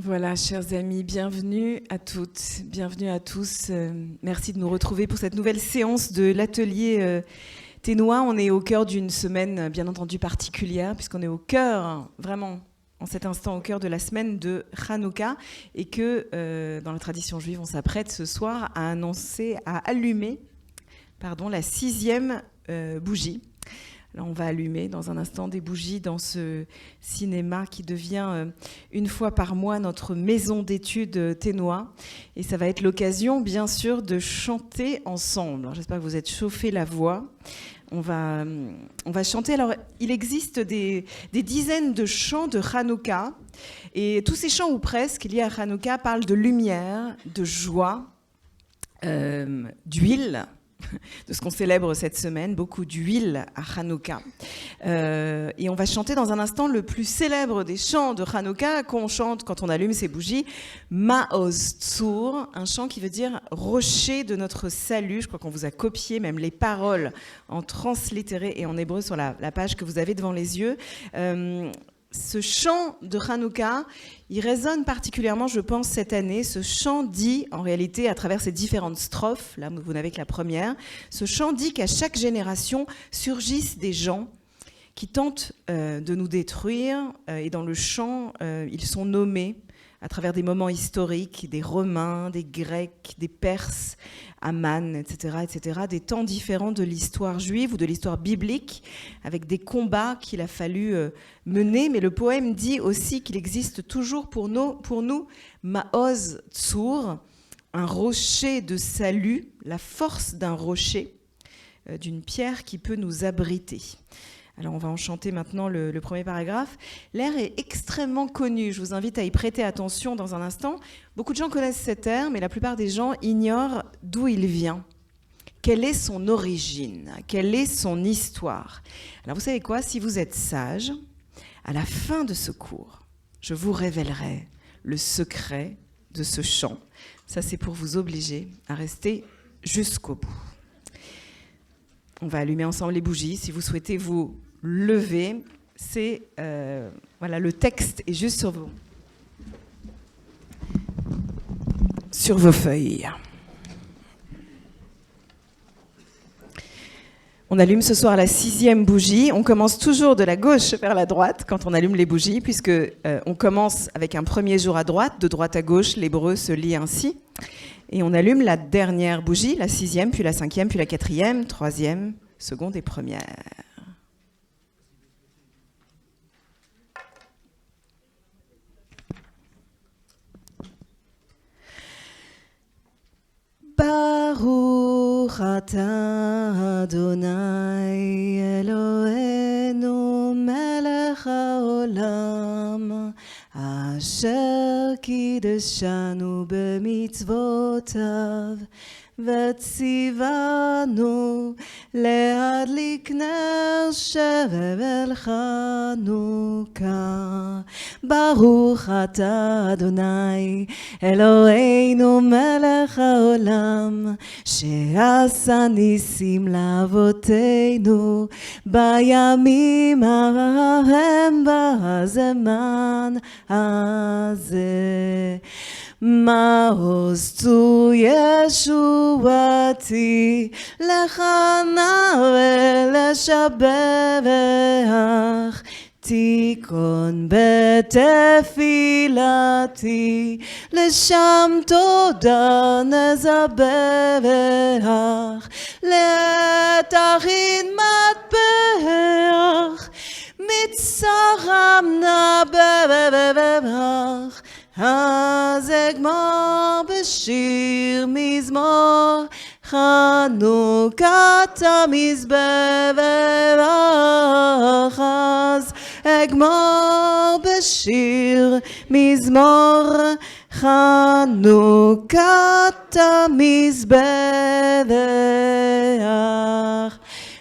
Voilà, chers amis, bienvenue à toutes, bienvenue à tous. Merci de nous retrouver pour cette nouvelle séance de l'atelier Ténois. On est au cœur d'une semaine bien entendu particulière, puisqu'on est au cœur, vraiment, en cet instant, au cœur de la semaine de Hanouka, et que dans la tradition juive, on s'apprête ce soir à allumer la 6e bougie. Alors on va allumer dans un instant des bougies dans ce cinéma qui devient une fois par mois notre maison d'études Ténois. Et ça va être l'occasion, bien sûr, de chanter ensemble. Alors, j'espère que vous êtes chauffés la voix. On va chanter. Alors, il existe des dizaines de chants de Hanouka. Et tous ces chants, ou presque, liés à Hanouka, parlent de lumière, de joie, d'huile, de ce qu'on célèbre cette semaine, beaucoup d'huile à Hanouka. Et on va chanter dans un instant le plus célèbre des chants de Hanouka qu'on chante quand on allume ces bougies, Maoz Tzur, un chant qui veut dire rocher de notre salut. Je crois qu'on vous a copié même les paroles en translittéré et en hébreu sur la page que vous avez devant les yeux. Ce chant de Hanouka, il résonne particulièrement, je pense, cette année. Ce chant dit, en réalité, à travers ces différentes strophes, là vous n'avez que la première, ce chant dit qu'à chaque génération surgissent des gens qui tentent de nous détruire. Et dans le chant, ils sont nommés à travers des moments historiques, des Romains, des Grecs, des Perses, Aman, etc., des temps différents de l'histoire juive ou de l'histoire biblique, avec des combats qu'il a fallu mener. Mais le poème dit aussi qu'il existe toujours pour nous Maoz Tzur, un rocher de salut, la force d'un rocher, d'une pierre qui peut nous abriter. Alors on va en chanter maintenant le premier paragraphe. L'air est extrêmement connu, je vous invite à y prêter attention dans un instant. Beaucoup de gens connaissent cet air, mais la plupart des gens ignorent d'où il vient. Quelle est son origine? Quelle est son histoire? Alors vous savez quoi? Si vous êtes sage, à la fin de ce cours, je vous révélerai le secret de ce chant. Ça, c'est pour vous obliger à rester jusqu'au bout. On va allumer ensemble les bougies. Si vous souhaitez vous lever, c'est voilà, le texte est juste sur vos feuilles. On allume ce soir la 6e bougie. On commence toujours de la gauche vers la droite quand on allume les bougies, puisque on commence avec un premier jour à droite, de droite à gauche, l'hébreu se lit ainsi. Et on allume la dernière bougie, la 6e, puis la 5e, puis la 4e, 3e, seconde et première. Baruch atah Adonai Eloheinu melech haolam asher kideshanu b'mitzvotav וציוונו להדליק נר שבר חנוכה. ברוך אתה אדוני אלוהינו מלך העולם שעשה ניסים לאבותינו בימים ההם בזמן הזה. מעוז צור ישועתי לך נעלה לשבח תיקון בתפילתי לשם תודה נזבח לתכין מטבח מצרם נבח אז אגמור בשיר מזמור חנוכת המזבח אז אגמור בשיר מזמור חנוכת המזבח.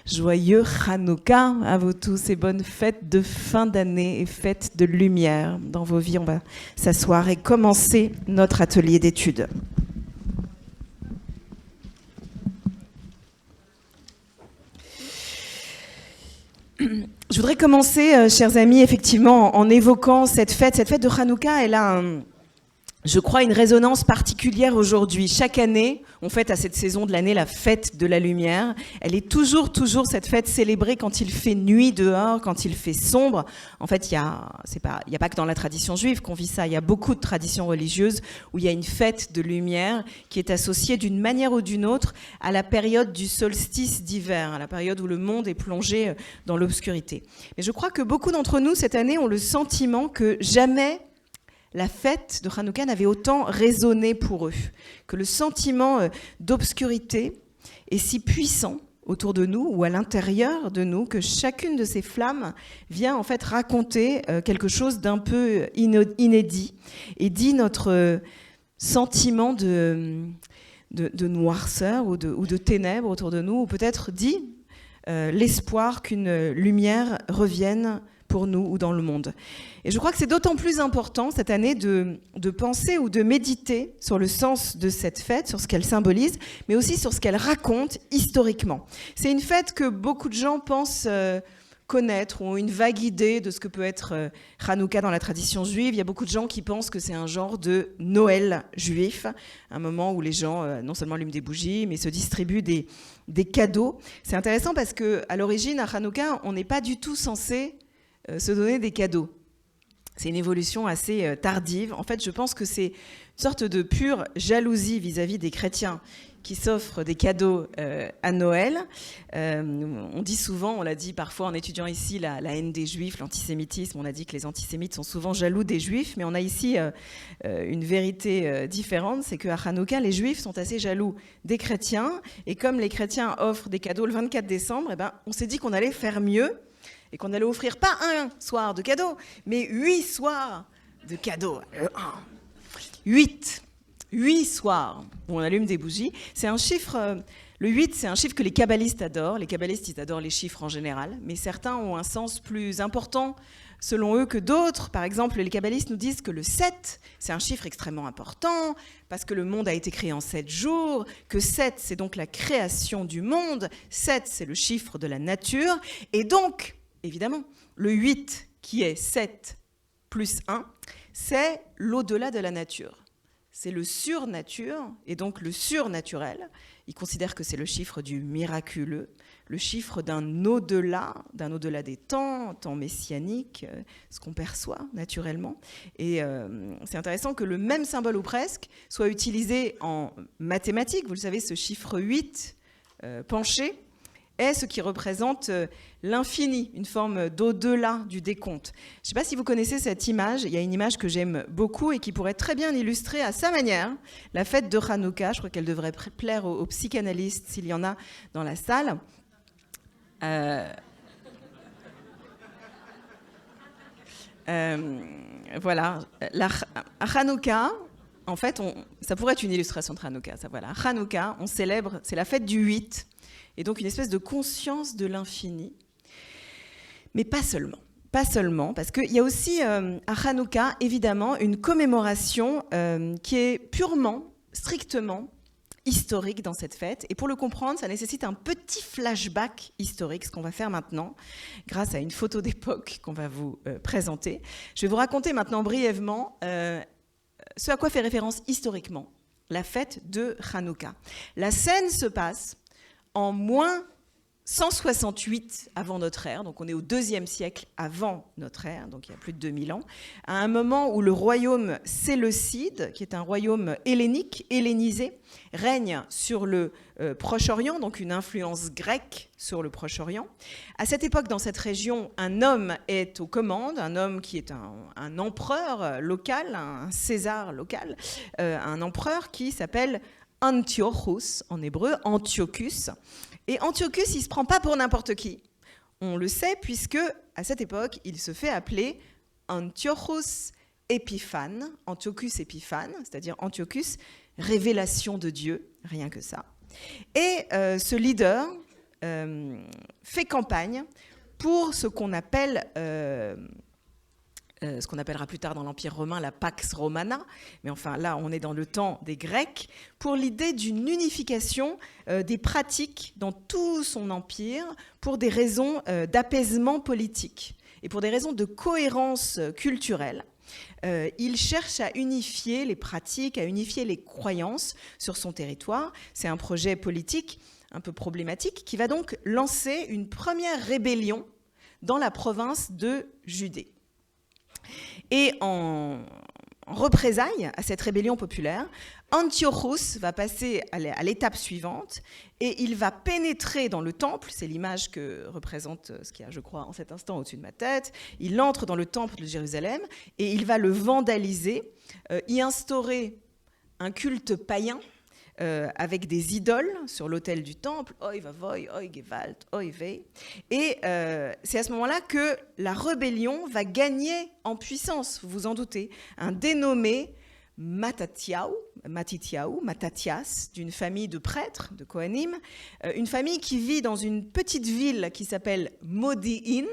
Joyeux Hanouka à vous tous et bonnes fêtes de fin d'année et fêtes de lumière dans vos vies. On va s'asseoir et commencer notre atelier d'études. Je voudrais commencer, chers amis, effectivement, en évoquant cette fête de Hanouka. Elle a je crois, une résonance particulière aujourd'hui. Chaque année, on fête à cette saison de l'année la fête de la lumière. Elle est toujours cette fête célébrée quand il fait nuit dehors, quand il fait sombre. En fait, il y a pas que dans la tradition juive qu'on vit ça. Il y a beaucoup de traditions religieuses où il y a une fête de lumière qui est associée d'une manière ou d'une autre à la période du solstice d'hiver, à la période où le monde est plongé dans l'obscurité. Mais je crois que beaucoup d'entre nous, cette année, ont le sentiment que jamais la fête de Hanouka n'avait autant résonné pour eux, que le sentiment d'obscurité est si puissant autour de nous ou à l'intérieur de nous que chacune de ces flammes vient en fait raconter quelque chose d'un peu inédit et dit notre sentiment de noirceur ou de ténèbres autour de nous, ou peut-être dit l'espoir qu'une lumière revienne pour nous ou dans le monde. Et je crois que c'est d'autant plus important cette année de penser ou de méditer sur le sens de cette fête, sur ce qu'elle symbolise, mais aussi sur ce qu'elle raconte historiquement. C'est une fête que beaucoup de gens pensent connaître, ou ont une vague idée de ce que peut être Hanouka dans la tradition juive. Il y a beaucoup de gens qui pensent que c'est un genre de Noël juif, un moment où les gens non seulement allument des bougies, mais se distribuent des cadeaux. C'est intéressant parce qu'à l'origine, à Hanouka, on n'est pas du tout censé se donner des cadeaux. C'est une évolution assez tardive. En fait, je pense que c'est une sorte de pure jalousie vis-à-vis des chrétiens qui s'offrent des cadeaux à Noël. On dit souvent, on l'a dit parfois en étudiant ici la haine des juifs, l'antisémitisme, on a dit que les antisémites sont souvent jaloux des juifs, mais on a ici une vérité différente, c'est qu'à Hanouka, les juifs sont assez jaloux des chrétiens, et comme les chrétiens offrent des cadeaux le 24 décembre, eh ben, on s'est dit qu'on allait faire mieux, et qu'on allait offrir pas un soir de cadeaux, mais 8 soirs de cadeaux. 8 soirs où on allume des bougies. C'est un chiffre, le 8, c'est un chiffre que les kabbalistes adorent. Les kabbalistes, ils adorent les chiffres en général, mais certains ont un sens plus important selon eux que d'autres. Par exemple, les kabbalistes nous disent que le 7, c'est un chiffre extrêmement important parce que le monde a été créé en 7 jours, que 7, c'est donc la création du monde. 7, c'est le chiffre de la nature. Et donc, évidemment, le 8, qui est 7 plus 1, c'est l'au-delà de la nature. C'est le surnature, et donc le surnaturel. Il considère que c'est le chiffre du miraculeux, le chiffre d'un au-delà des temps messianique, ce qu'on perçoit naturellement. Et c'est intéressant que le même symbole ou presque soit utilisé en mathématiques. Vous le savez, ce chiffre 8 penché est ce qui représente l'infini, une forme d'au-delà du décompte. Je ne sais pas si vous connaissez cette image, il y a une image que j'aime beaucoup et qui pourrait très bien illustrer à sa manière la fête de Hanouka. Je crois qu'elle devrait plaire aux psychanalystes s'il y en a dans la salle. Voilà, à Hanouka, en fait, ça pourrait être une illustration de Hanouka. Ça, voilà. À Hanouka, on célèbre, c'est la fête du 8, et donc une espèce de conscience de l'infini. Mais pas seulement. Pas seulement, parce qu'il y a aussi à Hanouka, évidemment, une commémoration qui est purement, strictement historique dans cette fête. Et pour le comprendre, ça nécessite un petit flashback historique, ce qu'on va faire maintenant, grâce à une photo d'époque qu'on va vous présenter. Je vais vous raconter maintenant brièvement ce à quoi fait référence historiquement la fête de Hanouka. La scène se passe en moins 168 avant notre ère, donc on est au IIe siècle avant notre ère, donc il y a plus de 2000 ans, à un moment où le royaume séleucide, qui est un royaume hellénique, hellénisé, règne sur le Proche-Orient, donc une influence grecque sur le Proche-Orient. À cette époque, dans cette région, un homme est aux commandes, un homme qui est un empereur local, un César local, un empereur qui s'appelle Antiochus, en hébreu, Antiochus. Et Antiochus, il ne se prend pas pour n'importe qui. On le sait puisque, à cette époque, il se fait appeler Antiochus Épiphane, Antiochus Épiphane, c'est-à-dire Antiochus, révélation de Dieu, rien que ça. Et ce leader fait campagne pour ce qu'on appelle... ce qu'on appellera plus tard dans l'Empire romain la Pax Romana, mais enfin là on est dans le temps des Grecs, pour l'idée d'une unification des pratiques dans tout son empire pour des raisons d'apaisement politique et pour des raisons de cohérence culturelle. il cherche à unifier les pratiques, à unifier les croyances sur son territoire. C'est un projet politique un peu problématique qui va donc lancer une première rébellion dans la province de Judée. Et en représailles à cette rébellion populaire, Antiochus va passer à l'étape suivante et il va pénétrer dans le temple, c'est l'image que représente ce qu'il y a, je crois, en cet instant au-dessus de ma tête. Il entre dans le temple de Jérusalem et il va le vandaliser, y instaurer un culte païen avec des idoles sur l'autel du temple, oi vavoy, oi gewalt, oi vei. Et c'est à ce moment-là que la rébellion va gagner en puissance, vous vous en doutez. Un dénommé Mattathias, d'une famille de prêtres, de Kohanim, une famille qui vit dans une petite ville qui s'appelle Modi'in,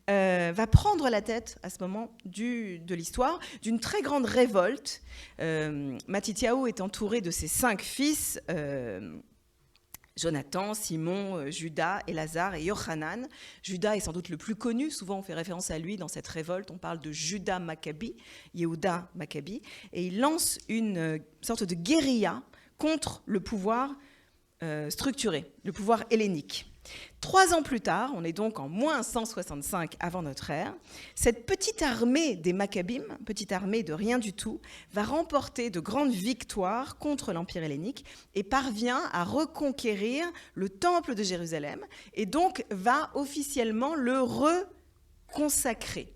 va prendre la tête à ce moment de l'histoire d'une très grande révolte. Mattathias est entouré de ses 5 fils, Jonathan, Simon, Judas, Élazar et Yochanan. Judas est sans doute le plus connu, souvent on fait référence à lui dans cette révolte, on parle de Judas Maccabi, Yehuda Maccabi, et il lance une sorte de guérilla contre le pouvoir structuré, le pouvoir hellénique. 3 ans plus tard, on est donc en moins 165 avant notre ère, cette petite armée des Maccabim, petite armée de rien du tout, va remporter de grandes victoires contre l'Empire hellénique et parvient à reconquérir le temple de Jérusalem et donc va officiellement le reconsacrer.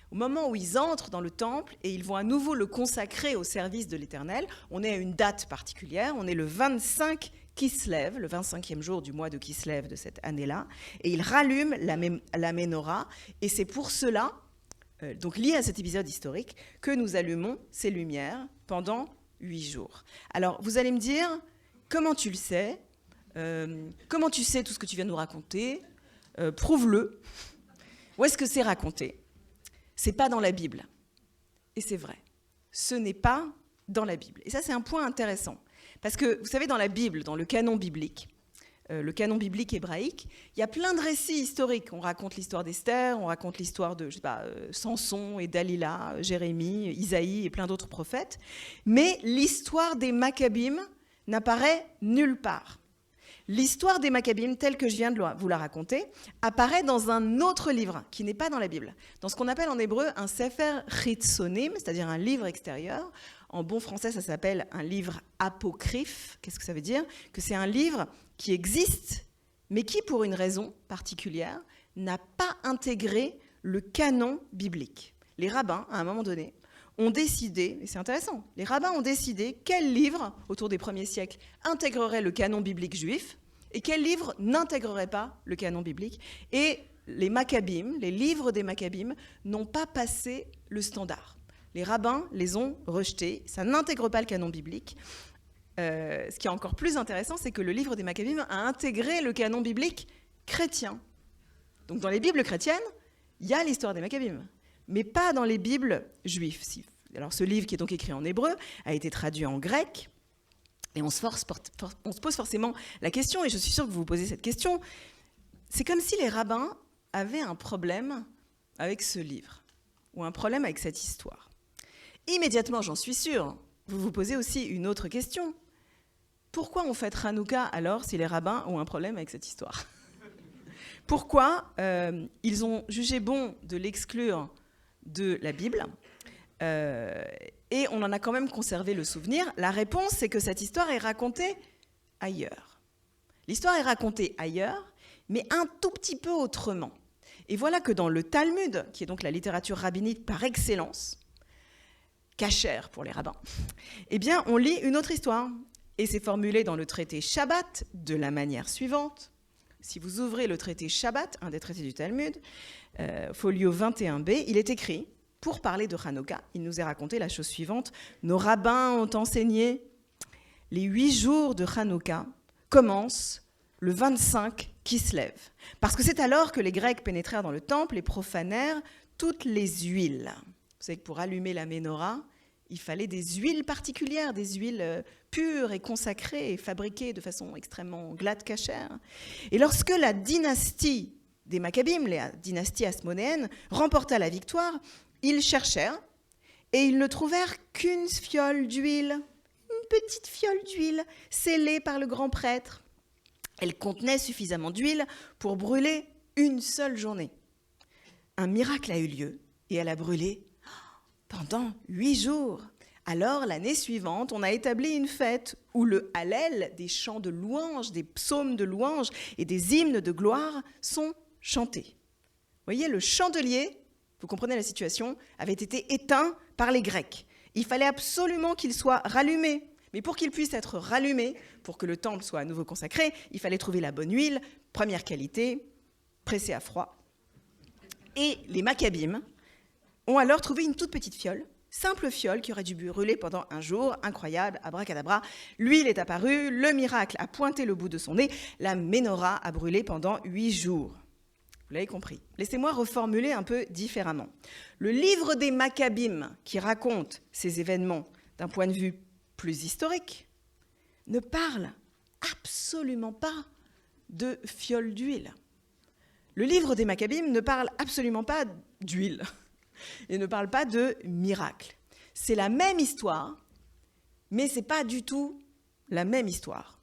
Au moment où ils entrent dans le temple et ils vont à nouveau le consacrer au service de l'Éternel, on est à une date particulière, on est le 25 Kislev, le 25e jour du mois de Kislev de cette année-là, et il rallume la Ménorah, et c'est pour cela, donc lié à cet épisode historique, que nous allumons ces lumières pendant 8 jours. Alors, vous allez me dire, comment tu le sais ? Comment tu sais tout ce que tu viens de nous raconter ? Prouve-le. Où est-ce que c'est raconté ? C'est pas dans la Bible. Et c'est vrai. Ce n'est pas dans la Bible. Et ça, c'est un point intéressant. Parce que, vous savez, dans la Bible, dans le canon biblique hébraïque, il y a plein de récits historiques. On raconte l'histoire d'Esther, on raconte l'histoire de, Samson et Dalila, Jérémie, Isaïe et plein d'autres prophètes. Mais l'histoire des Maccabim n'apparaît nulle part. L'histoire des Maccabim, telle que je viens de vous la raconter, apparaît dans un autre livre qui n'est pas dans la Bible, dans ce qu'on appelle en hébreu un sefer chitzonim, c'est-à-dire un livre extérieur. En bon français, ça s'appelle un livre apocryphe. Qu'est-ce que ça veut dire ? Que c'est un livre qui existe, mais qui, pour une raison particulière, n'a pas intégré le canon biblique. Les rabbins, à un moment donné, ont décidé, et c'est intéressant, les rabbins ont décidé quel livre, autour des premiers siècles, intégrerait le canon biblique juif et quel livre n'intégrerait pas le canon biblique. Et les Maccabim, les livres des Maccabim, n'ont pas passé le standard. Les rabbins les ont rejetés, ça n'intègre pas le canon biblique. Ce qui est encore plus intéressant, c'est que le livre des Maccabim a intégré le canon biblique chrétien. Donc dans les Bibles chrétiennes, il y a l'histoire des Maccabim, mais pas dans les Bibles juives. Alors ce livre qui est donc écrit en hébreu a été traduit en grec, et on se pose forcément la question, et je suis sûre que vous vous posez cette question, c'est comme si les rabbins avaient un problème avec ce livre, ou un problème avec cette histoire. Immédiatement, j'en suis sûre, vous vous posez aussi une autre question. Pourquoi on fête Hanouka alors si les rabbins ont un problème avec cette histoire ? Pourquoi ils ont jugé bon de l'exclure de la Bible et on en a quand même conservé le souvenir ? La réponse, c'est que cette histoire est racontée ailleurs. L'histoire est racontée ailleurs, mais un tout petit peu autrement. Et voilà que dans le Talmud, qui est donc la littérature rabbinique par excellence, cachère pour les rabbins, eh bien, on lit une autre histoire. Et c'est formulé dans le traité Shabbat de la manière suivante. Si vous ouvrez le traité Shabbat, un des traités du Talmud, folio 21b, il est écrit, pour parler de Hanouka, il nous est raconté la chose suivante. Nos rabbins ont enseigné, les 8 jours de Hanouka commencent le 25 Kislev. Parce que c'est alors que les Grecs pénétrèrent dans le temple et profanèrent toutes les huiles. Vous savez que pour allumer la Ménorah, il fallait des huiles particulières, des huiles pures et consacrées et fabriquées de façon extrêmement glatte cachère. Et lorsque la dynastie des Maccabim, la dynastie hasmonéenne, remporta la victoire, ils cherchèrent et ils ne trouvèrent qu'une fiole d'huile, une petite fiole d'huile scellée par le grand prêtre. Elle contenait suffisamment d'huile pour brûler une seule journée. Un miracle a eu lieu et elle a brûlé pendant 8 jours. Alors, l'année suivante, on a établi une fête où le Hallel, des chants de louange, des psaumes de louange et des hymnes de gloire sont chantés. Vous voyez, le chandelier, vous comprenez la situation, avait été éteint par les Grecs. Il fallait absolument qu'il soit rallumé. Mais pour qu'il puisse être rallumé, pour que le temple soit à nouveau consacré, il fallait trouver la bonne huile, première qualité, pressée à froid. Et les Maccabim ont alors trouvé une toute petite fiole, simple fiole qui aurait dû brûler pendant 1 jour, incroyable, abracadabra. L'huile est apparue, le miracle a pointé le bout de son nez, la menorah a brûlé pendant 8 jours. Vous l'avez compris. Laissez-moi reformuler un peu différemment. Le livre des Maccabim, qui raconte ces événements d'un point de vue plus historique, ne parle absolument pas de fiole d'huile. Le livre des Maccabim ne parle absolument pas d'huile. Il ne parle pas de miracle. C'est la même histoire, mais ce n'est pas du tout la même histoire.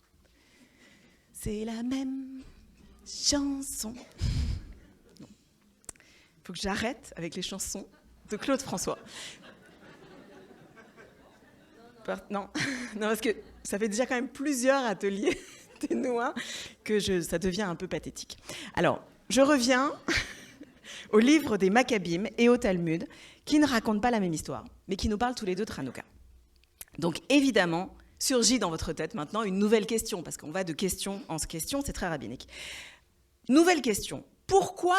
C'est la même chanson. Il faut que j'arrête avec les chansons de Claude François. Non, parce que ça fait déjà quand même plusieurs ateliers ténois que ça devient un peu pathétique. Alors, je reviens au livre des Maccabim et au Talmud, qui ne racontent pas la même histoire, mais qui nous parlent tous les deux de Hanouka. Donc évidemment, surgit dans votre tête maintenant une nouvelle question, parce qu'on va de question en question, c'est très rabbinique. Nouvelle question, pourquoi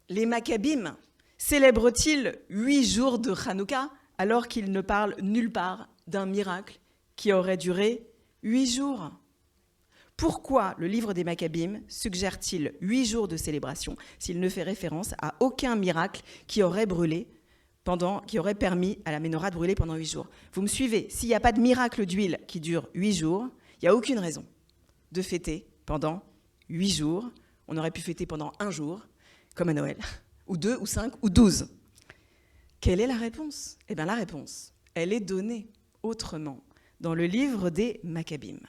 les Maccabim célèbrent-ils 8 jours de Hanouka alors qu'ils ne parlent nulle part d'un miracle qui aurait duré 8 jours ? Pourquoi le livre des Maccabim suggère-t-il 8 jours de célébration s'il ne fait référence à aucun miracle qui aurait permis à la menorah de brûler pendant 8 jours ? Vous me suivez ? S'il n'y a pas de miracle d'huile qui dure 8 jours, il n'y a aucune raison de fêter pendant 8 jours. On aurait pu fêter pendant 1 jour, comme à Noël, ou 2, ou 5, ou 12. Quelle est la réponse ? Eh bien la réponse, elle est donnée autrement dans le livre des Maccabim.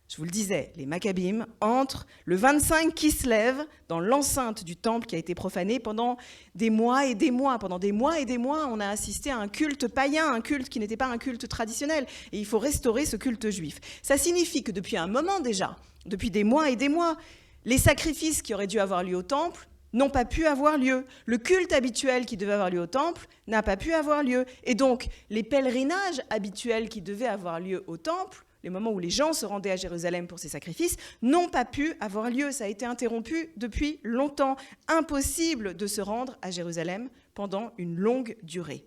Je vous le disais, les Maccabim entrent le 25 Kislev dans l'enceinte du temple qui a été profané pendant des mois et des mois. Pendant des mois et des mois, on a assisté à un culte païen, un culte qui n'était pas un culte traditionnel. Et il faut restaurer ce culte juif. Ça signifie que depuis un moment déjà, depuis des mois et des mois, les sacrifices qui auraient dû avoir lieu au temple n'ont pas pu avoir lieu. Le culte habituel qui devait avoir lieu au temple n'a pas pu avoir lieu. Et donc, les pèlerinages habituels qui devaient avoir lieu au temple, les moments où les gens se rendaient à Jérusalem pour ces sacrifices, n'ont pas pu avoir lieu. Ça a été interrompu depuis longtemps. Impossible de se rendre à Jérusalem pendant une longue durée.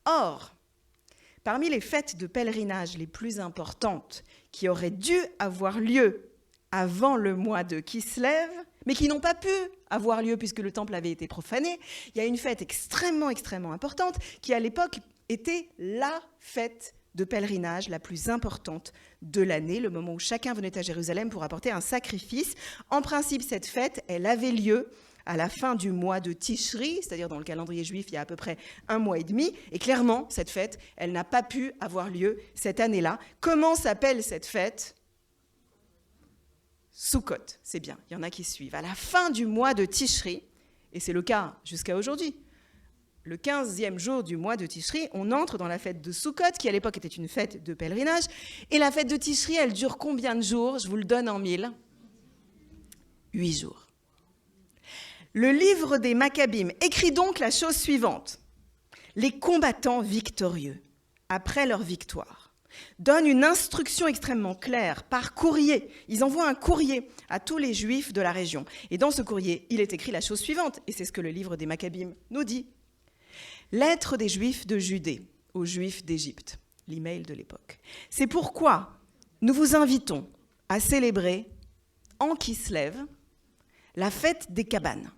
Or, parmi les fêtes de pèlerinage les plus importantes qui auraient dû avoir lieu avant le mois de Kislev, mais qui n'ont pas pu avoir lieu puisque le temple avait été profané, il y a une fête extrêmement importante qui, à l'époque, était la fête de pèlerinage la plus importante de l'année, le moment où chacun venait à Jérusalem pour apporter un sacrifice. En principe, cette fête, elle avait lieu à la fin du mois de Tishri, c'est-à-dire dans le calendrier juif, il y a à peu près 1 mois et demi. Et clairement, cette fête, elle n'a pas pu avoir lieu cette année-là. Comment s'appelle cette fête ? Sukkot, c'est bien, il y en a qui suivent. À la fin du mois de Tishri, et c'est le cas jusqu'à aujourd'hui, le 15e jour du mois de Tishri, on entre dans la fête de Sukkot, qui à l'époque était une fête de pèlerinage. Et la fête de Tishri, elle dure combien de jours ? Je vous le donne en 1000. 8 jours. Le livre des Maccabim écrit donc la chose suivante. Les combattants victorieux, après leur victoire, donnent une instruction extrêmement claire par courrier. Ils envoient un courrier à tous les Juifs de la région. Et dans ce courrier, il est écrit la chose suivante, et c'est ce que le livre des Maccabim nous dit. Lettre des Juifs de Judée aux Juifs d'Égypte, l'email de l'époque. C'est pourquoi nous vous invitons à célébrer en Kislev la fête des cabanes.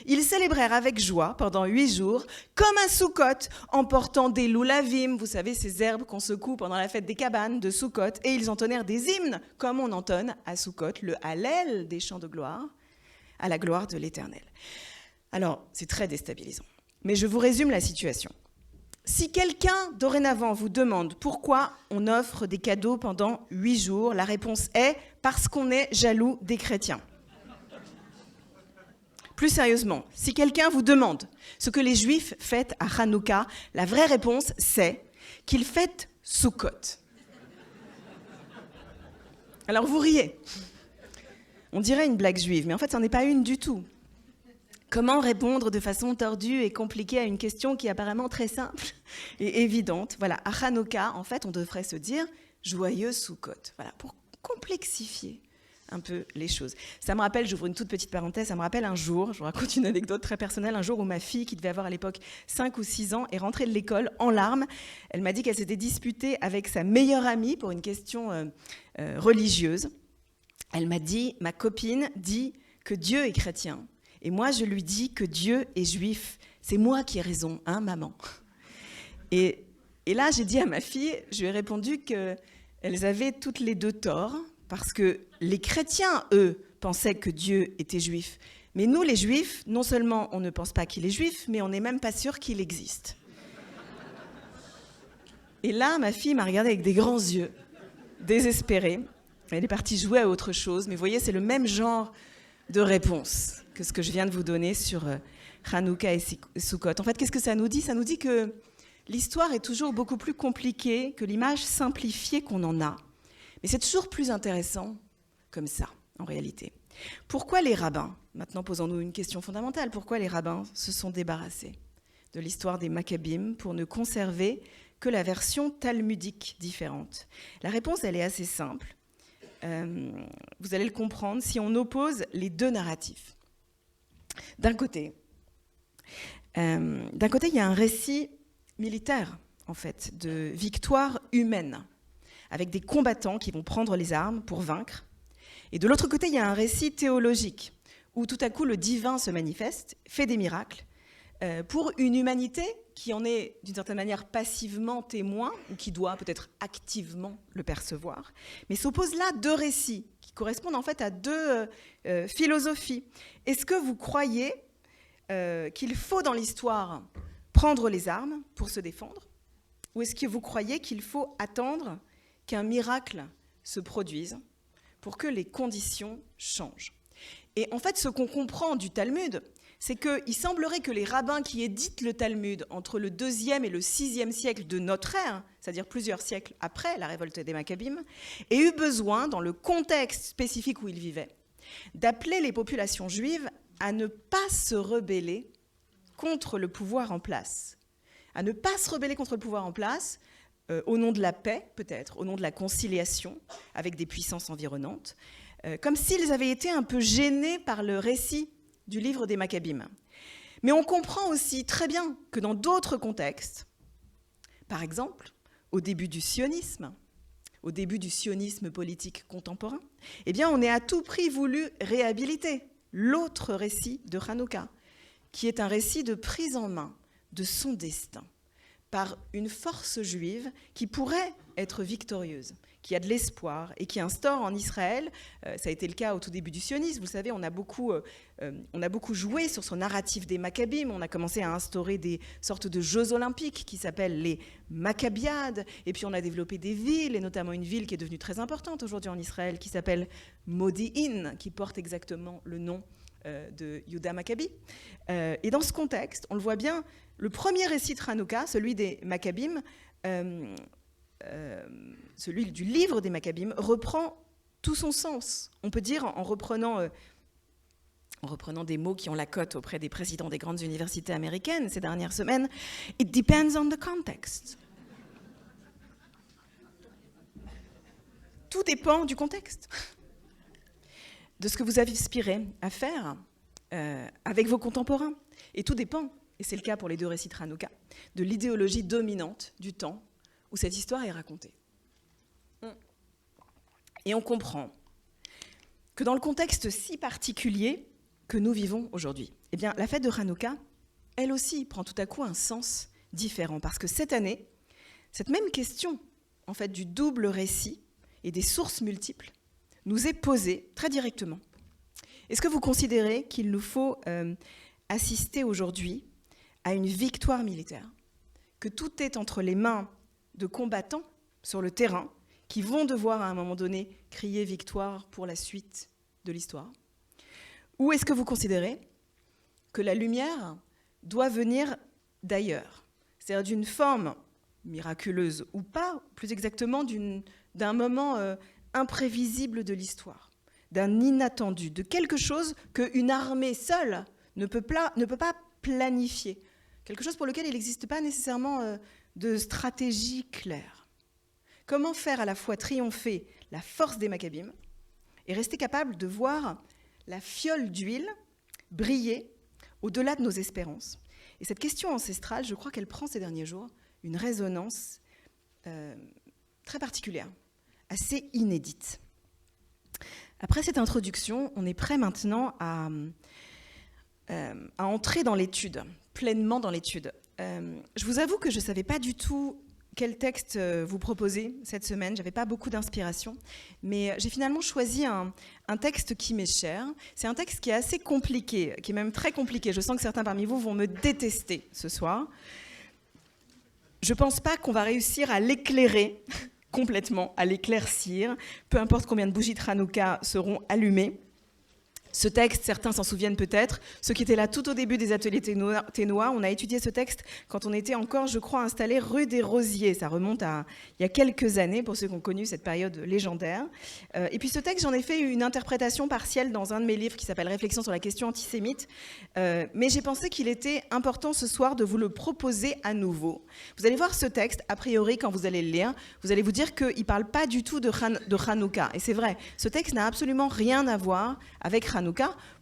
Ils célébrèrent avec joie pendant 8 jours, comme un Sukkot, en portant des loulavim, vous savez, ces herbes qu'on secoue pendant la fête des cabanes de Sukkot, et ils entonnèrent des hymnes, comme on entonne à Sukkot le Hallel des chants de gloire, à la gloire de l'Éternel. Alors, c'est très déstabilisant. Mais je vous résume la situation. Si quelqu'un, dorénavant, vous demande pourquoi on offre des cadeaux pendant 8 jours, la réponse est « parce qu'on est jaloux des chrétiens ». Plus sérieusement, si quelqu'un vous demande ce que les Juifs fêtent à Hanouka, la vraie réponse, c'est qu'ils fêtent Sukkot. Alors vous riez. On dirait une blague juive, mais en fait, ça n'en est pas une du tout. Comment répondre de façon tordue et compliquée à une question qui est apparemment très simple et évidente? Voilà, à Hanouka, en fait, on devrait se dire « joyeux Sukkot ». Voilà, pour complexifier un peu les choses. Ça me rappelle, j'ouvre une toute petite parenthèse, ça me rappelle un jour, je vous raconte une anecdote très personnelle, un jour où ma fille, qui devait avoir à l'époque 5 ou 6 ans, est rentrée de l'école en larmes. Elle m'a dit qu'elle s'était disputée avec sa meilleure amie pour une question religieuse. Elle m'a dit, ma copine dit que Dieu est chrétien. Et moi, je lui dis que Dieu est juif. C'est moi qui ai raison, hein, maman? Et là, j'ai dit à ma fille, je lui ai répondu qu'elles avaient toutes les deux tort, parce que les chrétiens, eux, pensaient que Dieu était juif. Mais nous, les juifs, non seulement on ne pense pas qu'il est juif, mais on n'est même pas sûr qu'il existe. Et là, ma fille m'a regardée avec des grands yeux, désespérée. Elle est partie jouer à autre chose, mais vous voyez, c'est le même genre de réponse que ce que je viens de vous donner sur Hanouka et Sukkot. En fait, qu'est-ce que ça nous dit? Ça nous dit que l'histoire est toujours beaucoup plus compliquée que l'image simplifiée qu'on en a. Mais c'est toujours plus intéressant comme ça, en réalité. Pourquoi les rabbins, maintenant posons-nous une question fondamentale, pourquoi les rabbins se sont débarrassés de l'histoire des Maccabim pour ne conserver que la version talmudique différente? La réponse, elle est assez simple. Vous allez le comprendre si on oppose les deux narratifs. D'un côté, il y a un récit militaire, en fait, de victoire humaine, avec des combattants qui vont prendre les armes pour vaincre. Et de l'autre côté, il y a un récit théologique, où tout à coup le divin se manifeste, fait des miracles, pour une humanité qui en est d'une certaine manière passivement témoin, ou qui doit peut-être activement le percevoir. Mais s'opposent là deux récits, qui correspondent en fait à deux philosophies. Est-ce que vous croyez qu'il faut dans l'histoire prendre les armes pour se défendre? Ou est-ce que vous croyez qu'il faut attendre qu'un miracle se produise pour que les conditions changent? Et en fait, ce qu'on comprend du Talmud, c'est qu'il semblerait que les rabbins qui éditent le Talmud entre le 2e et le 6e siècle de notre ère, c'est-à-dire plusieurs siècles après la révolte des Maccabim, aient eu besoin, dans le contexte spécifique où ils vivaient, d'appeler les populations juives à ne pas se rebeller contre le pouvoir en place. À ne pas se rebeller contre le pouvoir en place, au nom de la paix, peut-être, au nom de la conciliation avec des puissances environnantes, comme s'ils avaient été un peu gênés par le récit du livre des Maccabim. Mais on comprend aussi très bien que dans d'autres contextes, par exemple, au début du sionisme politique contemporain, eh bien, on est à tout prix voulu réhabiliter l'autre récit de Hanouka, qui est un récit de prise en main de son destin par une force juive qui pourrait être victorieuse, qui a de l'espoir et qui instaure en Israël, ça a été le cas au tout début du sionisme, vous savez, on a beaucoup joué sur ce narratif des Maccabim, on a commencé à instaurer des sortes de jeux olympiques qui s'appellent les Maccabiades, et puis on a développé des villes, et notamment une ville qui est devenue très importante aujourd'hui en Israël, qui s'appelle Modi'in, qui porte exactement le nom de Yehuda Maccabi. Et dans ce contexte, on le voit bien, le premier récit de Hanouka, celui des Maccabim, celui du livre des Maccabim, reprend tout son sens. On peut dire, en reprenant des mots qui ont la cote auprès des présidents des grandes universités américaines ces dernières semaines, « It depends on the context ». Tout dépend du contexte, de ce que vous avez aspiré à faire avec vos contemporains. Et tout dépend, et c'est le cas pour les deux récits de Hanouka, de l'idéologie dominante du temps où cette histoire est racontée. Et on comprend que dans le contexte si particulier que nous vivons aujourd'hui, eh bien, la fête de Hanouka, elle aussi, prend tout à coup un sens différent. Parce que cette année, cette même question, en fait, du double récit et des sources multiples, nous est posée très directement. Est-ce que vous considérez qu'il nous faut assister aujourd'hui à une victoire militaire que tout est entre les mains de combattants sur le terrain qui vont devoir à un moment donné crier victoire pour la suite de l'histoire? Ou est-ce que vous considérez que la lumière doit venir d'ailleurs, c'est-à-dire d'une forme miraculeuse ou pas, plus exactement d'un moment imprévisible de l'histoire, d'un inattendu, de quelque chose qu'une armée seule ne peut pas planifier, quelque chose pour lequel il n'existe pas nécessairement de stratégie claire. Comment faire à la fois triompher la force des Maccabim et rester capable de voir la fiole d'huile briller au-delà de nos espérances? Et cette question ancestrale, je crois qu'elle prend ces derniers jours une résonance très particulière, assez inédite. Après cette introduction, on est prêt maintenant à entrer dans l'étude, pleinement dans l'étude. Je vous avoue que je ne savais pas du tout quel texte vous proposer cette semaine. Je n'avais pas beaucoup d'inspiration, mais j'ai finalement choisi un texte qui m'est cher. C'est un texte qui est assez compliqué, qui est même très compliqué. Je sens que certains parmi vous vont me détester ce soir. Je ne pense pas qu'on va réussir à l'éclairer complètement, à l'éclaircir, peu importe combien de bougies de Hanouka seront allumées. Ce texte, certains s'en souviennent peut-être, ceux qui étaient là tout au début des ateliers Ténois, on a étudié ce texte quand on était encore, je crois, installé rue des Rosiers. Ça remonte à il y a quelques années, pour ceux qui ont connu cette période légendaire. Et puis ce texte, j'en ai fait une interprétation partielle dans un de mes livres qui s'appelle « Réflexion sur la question antisémite ». Mais j'ai pensé qu'il était important ce soir de vous le proposer à nouveau. Vous allez voir ce texte, a priori, quand vous allez le lire, vous allez vous dire qu'il ne parle pas du tout de Hanouka. Et c'est vrai, ce texte n'a absolument rien à voir avec Hanouka.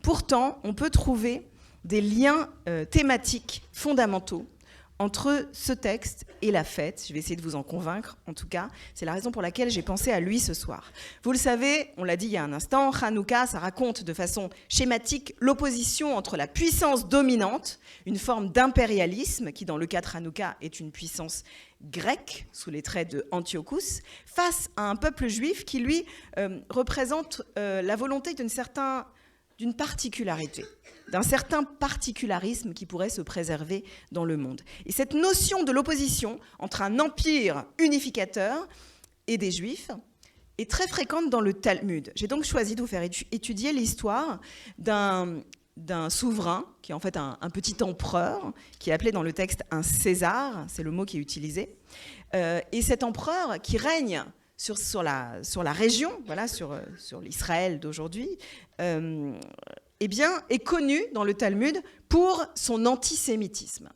Pourtant, on peut trouver des liens thématiques fondamentaux entre ce texte et la fête. Je vais essayer de vous en convaincre, en tout cas. C'est la raison pour laquelle j'ai pensé à lui ce soir. Vous le savez, on l'a dit il y a un instant, Hanouka, ça raconte de façon schématique l'opposition entre la puissance dominante, une forme d'impérialisme, qui dans le cas de Hanouka est une puissance grecque, sous les traits de Antiochus, face à un peuple juif qui, lui, représente la volonté d'une particularité, d'un certain particularisme qui pourrait se préserver dans le monde. Et cette notion de l'opposition entre un empire unificateur et des Juifs est très fréquente dans le Talmud. J'ai donc choisi de vous faire étudier l'histoire d'un souverain, qui est en fait un petit empereur, qui est appelé dans le texte un César, c'est le mot qui est utilisé, et cet empereur qui règne sur la région, voilà, sur l'Israël d'aujourd'hui, eh bien, est connu dans le Talmud pour son antisémitisme,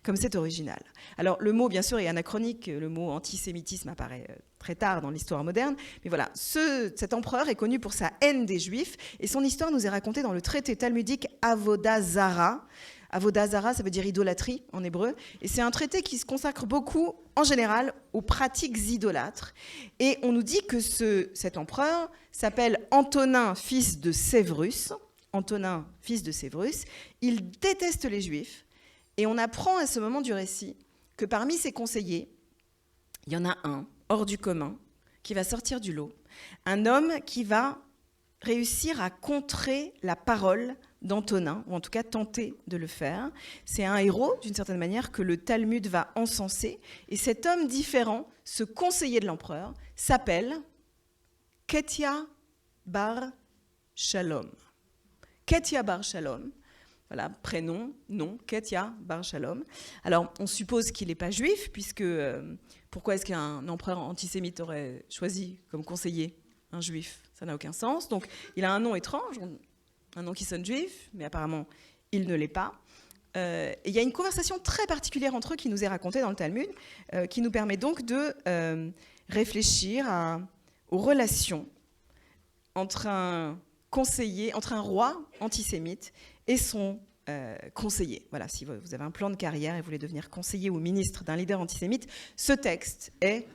comme c'est original. Alors, le mot, bien sûr, est anachronique, le mot antisémitisme apparaît très tard dans l'histoire moderne, mais voilà, cet empereur est connu pour sa haine des Juifs, et son histoire nous est racontée dans le traité talmudique Avodah Zara. Avodah Zara, ça veut dire idolâtrie en hébreu, et c'est un traité qui se consacre beaucoup, en général, aux pratiques idolâtres. Et on nous dit que cet empereur s'appelle Antonin, fils de Séverus. Antonin, fils de Séverus, il déteste les Juifs, et on apprend à ce moment du récit que parmi ses conseillers, il y en a un, hors du commun, qui va sortir du lot, un homme qui va réussir à contrer la parole d'Antonin, ou en tout cas tenter de le faire. C'est un héros, d'une certaine manière, que le Talmud va encenser. Et cet homme différent, ce conseiller de l'empereur, s'appelle Ketia bar Shalom. Ketia bar Shalom, voilà, prénom, nom, Ketia bar Shalom. Alors, on suppose qu'il n'est pas juif, puisque pourquoi est-ce qu'un empereur antisémite aurait choisi comme conseiller un juif? Ça n'a aucun sens. Donc, il a un nom étrange, un nom qui sonne juif, mais apparemment, il ne l'est pas. Et il y a une conversation très particulière entre eux qui nous est racontée dans le Talmud, qui nous permet donc de réfléchir aux relations entre un conseiller, entre un roi antisémite et son conseiller. Voilà, si vous avez un plan de carrière et vous voulez devenir conseiller ou ministre d'un leader antisémite, ce texte est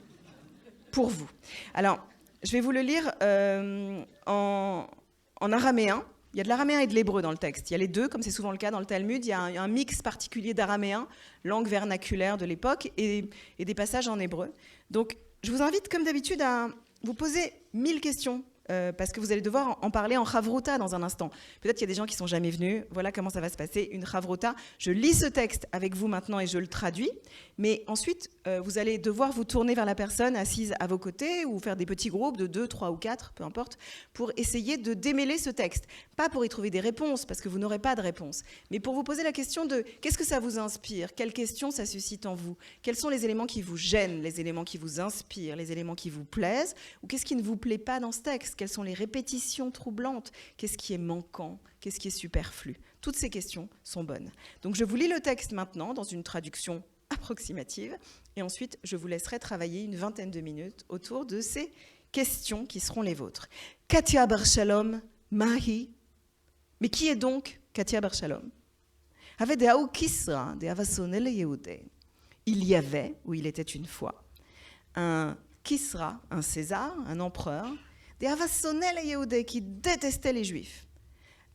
pour vous. Alors, je vais vous le lire en araméen. Il y a de l'araméen et de l'hébreu dans le texte. Il y a les deux, comme c'est souvent le cas dans le Talmud. Il y a un mix particulier d'araméen, langue vernaculaire de l'époque, et des passages en hébreu. Donc, je vous invite, comme d'habitude, à vous poser 1000 questions parce que vous allez devoir en parler en Chavruta dans un instant. Peut-être qu'il y a des gens qui ne sont jamais venus. Voilà comment ça va se passer, une Chavruta. Je lis ce texte avec vous maintenant et je le traduis. Mais ensuite, vous allez devoir vous tourner vers la personne assise à vos côtés ou faire des petits groupes de 2, 3 ou 4, peu importe, pour essayer de démêler ce texte. Pas pour y trouver des réponses, parce que vous n'aurez pas de réponse, mais pour vous poser la question de qu'est-ce que ça vous inspire ? Quelles questions ça suscite en vous ? Quels sont les éléments qui vous gênent, les éléments qui vous inspirent, les éléments qui vous plaisent ? Ou qu'est-ce qui ne vous plaît pas dans ce texte ? Quelles sont les répétitions troublantes ? Qu'est-ce qui est manquant ? Qu'est-ce qui est superflu ? Toutes ces questions sont bonnes. Donc je vous lis le texte maintenant dans une traduction approximative et ensuite je vous laisserai travailler une vingtaine de minutes autour de ces questions qui seront les vôtres. Katia bar Shalom, Mahi. Mais qui est donc Katia bar Shalom ? Il y avait, ou il était une fois, un Kisra, un César, un empereur, qui détestait les Juifs.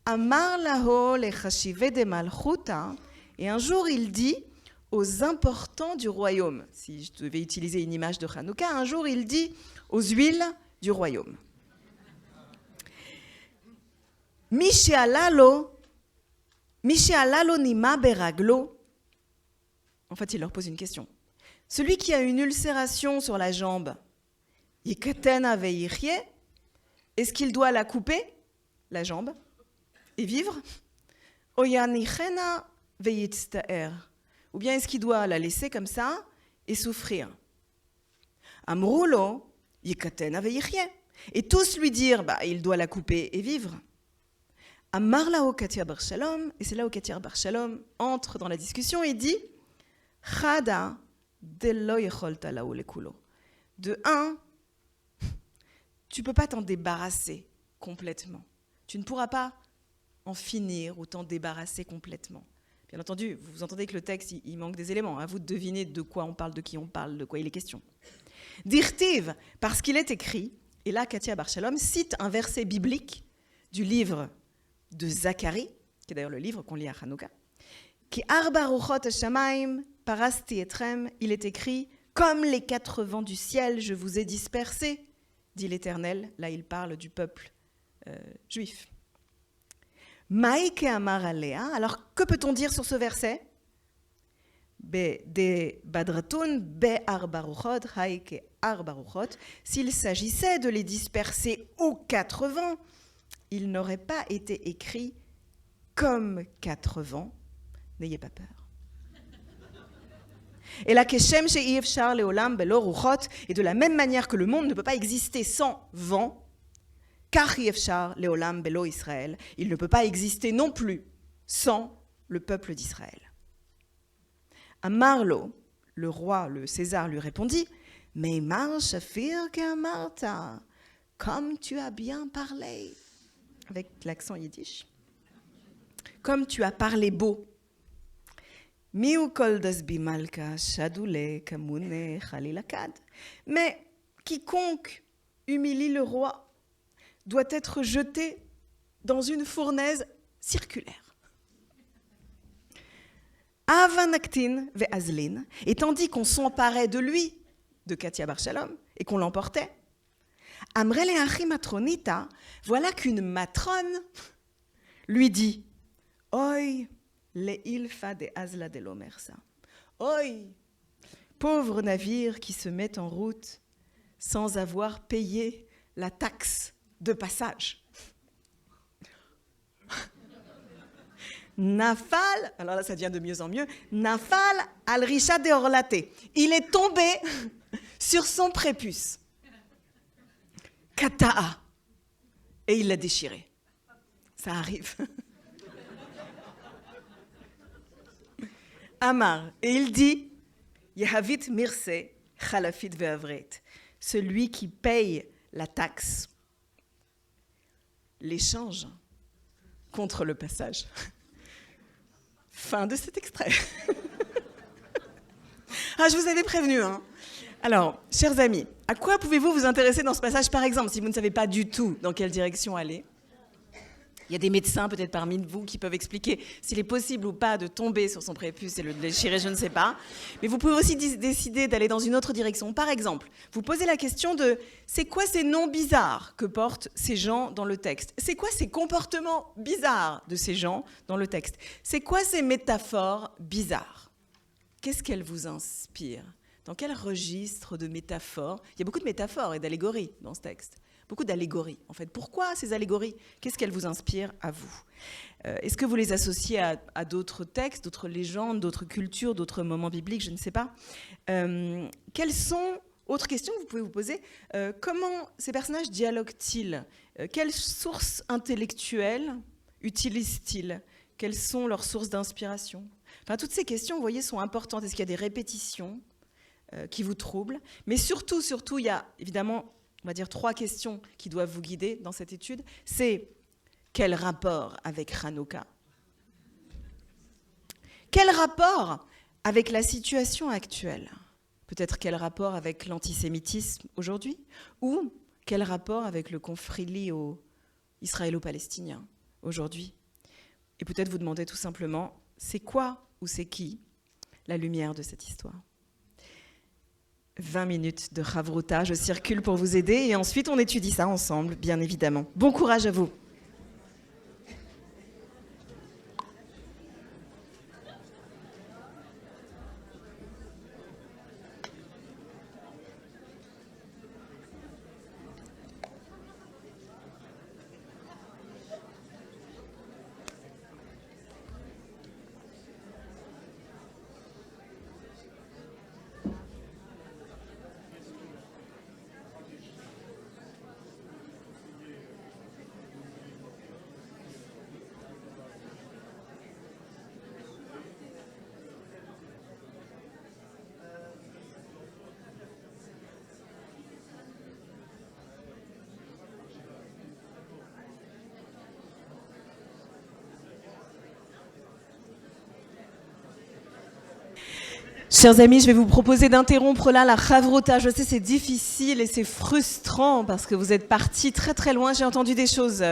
Amar laho lechashive de malchuta, et un jour il dit aux importants du royaume, si je devais utiliser une image de Hanouka, un jour il dit aux huiles du royaume. Mishealalo nima beraglo. En fait, il leur pose une question. Celui qui a une ulcération sur la jambe, yikatena veirie, est-ce qu'il doit la couper, la jambe, et vivre? Oyanichena veyitztaer. Ou bien est-ce qu'il doit la laisser comme ça et souffrir? Amrulo yikatena veirie. Et tous lui dire, il doit la couper et vivre. Amar lao Katia bar Shalom, et c'est là où Katia bar Shalom entre dans la discussion et dit Chada de lo yecholta lao lekulo. De un, tu ne peux pas t'en débarrasser complètement. Tu ne pourras pas en finir ou t'en débarrasser complètement. Bien entendu, vous entendez que le texte, il manque des éléments. À vous de deviner de quoi on parle, de qui on parle, de quoi il est question. Dirtiv, parce qu'il est écrit, et là Katia bar Shalom cite un verset biblique du livre de Zacharie, qui est d'ailleurs le livre qu'on lit à Hanouka, qui arba ruchot shamayim parasti etrem, il est écrit comme les 4 vents du ciel, je vous ai dispersés, dit l'Éternel. Là, il parle du peuple juif. Maïke amar alea. Alors, que peut-on dire sur ce verset? De badratun be arbaruchot, haike arbaruchot. S'il s'agissait de les disperser aux 4 vents, il n'aurait pas été écrit comme 4 vents. N'ayez pas peur. Et la keshem she'if shar leolam belo ruchot, et de la même manière que le monde ne peut pas exister sans vent, car if shar leolam belo Israël, il ne peut pas exister non plus sans le peuple d'Israël. Amarlo, le roi, le César, lui répondit, mais mar shafir ke'amarta, comme tu as bien parlé, avec l'accent yiddish, comme tu as parlé beau. Mais quiconque humilie le roi doit être jeté dans une fournaise circulaire. Avanaktin ve'azlin, et tandis qu'on s'emparait de lui, de Katia bar Shalom, et qu'on l'emportait, Amrele achi matronita, voilà qu'une matrone lui dit, Oi, le ilfa de azla de l'omersa. Oi, pauvre navire qui se met en route sans avoir payé la taxe de passage. Nafal, alors là ça devient de mieux en mieux, Nafal al-risha de orlaté. Il est tombé sur son prépuce. Kata'a. Et il l'a déchiré. Ça arrive. Amar, et il dit, Yahavit mirse, chalafit ve'avret, celui qui paye la taxe, l'échange contre le passage. Fin de cet extrait. Ah, je vous avais prévenu, hein. Alors, chers amis, à quoi pouvez-vous vous intéresser dans ce passage, par exemple, si vous ne savez pas du tout dans quelle direction aller? Il y a des médecins peut-être parmi vous qui peuvent expliquer s'il est possible ou pas de tomber sur son prépuce et le déchirer, je ne sais pas. Mais vous pouvez aussi décider d'aller dans une autre direction. Par exemple, vous posez la question de c'est quoi ces noms bizarres que portent ces gens dans le texte? C'est quoi ces comportements bizarres de ces gens dans le texte? C'est quoi ces métaphores bizarres? Qu'est-ce qu'elles vous inspirent? Dans quel registre de métaphores? Il y a beaucoup de métaphores et d'allégories dans ce texte. Beaucoup d'allégories, en fait. Pourquoi ces allégories? Qu'est-ce qu'elles vous inspirent à vous? Est-ce que vous les associez à d'autres textes, d'autres légendes, d'autres cultures, d'autres moments bibliques? Je ne sais pas. Quelles sont... Autre question que vous pouvez vous poser, comment ces personnages dialoguent-ils? Quelles sources intellectuelles utilisent-ils? Quelles sont leurs sources d'inspiration? Enfin, toutes ces questions, vous voyez, sont importantes. Est-ce qu'il y a des répétitions qui vous troublent? Mais surtout, il y a évidemment... On va dire 3 questions qui doivent vous guider dans cette étude. C'est quel rapport avec Hanouka? Quel rapport avec la situation actuelle? Peut-être quel rapport avec l'antisémitisme aujourd'hui? Ou quel rapport avec le conflit israélo-palestinien aujourd'hui? Et peut-être vous demandez tout simplement, c'est quoi ou c'est qui la lumière de cette histoire? 20 minutes de Chavruta, je circule pour vous aider et ensuite on étudie ça ensemble, bien évidemment. Bon courage à vous. Chers amis, je vais vous proposer d'interrompre là la Chavruta. Je sais, c'est difficile et c'est frustrant parce que vous êtes partis très très loin. J'ai entendu des choses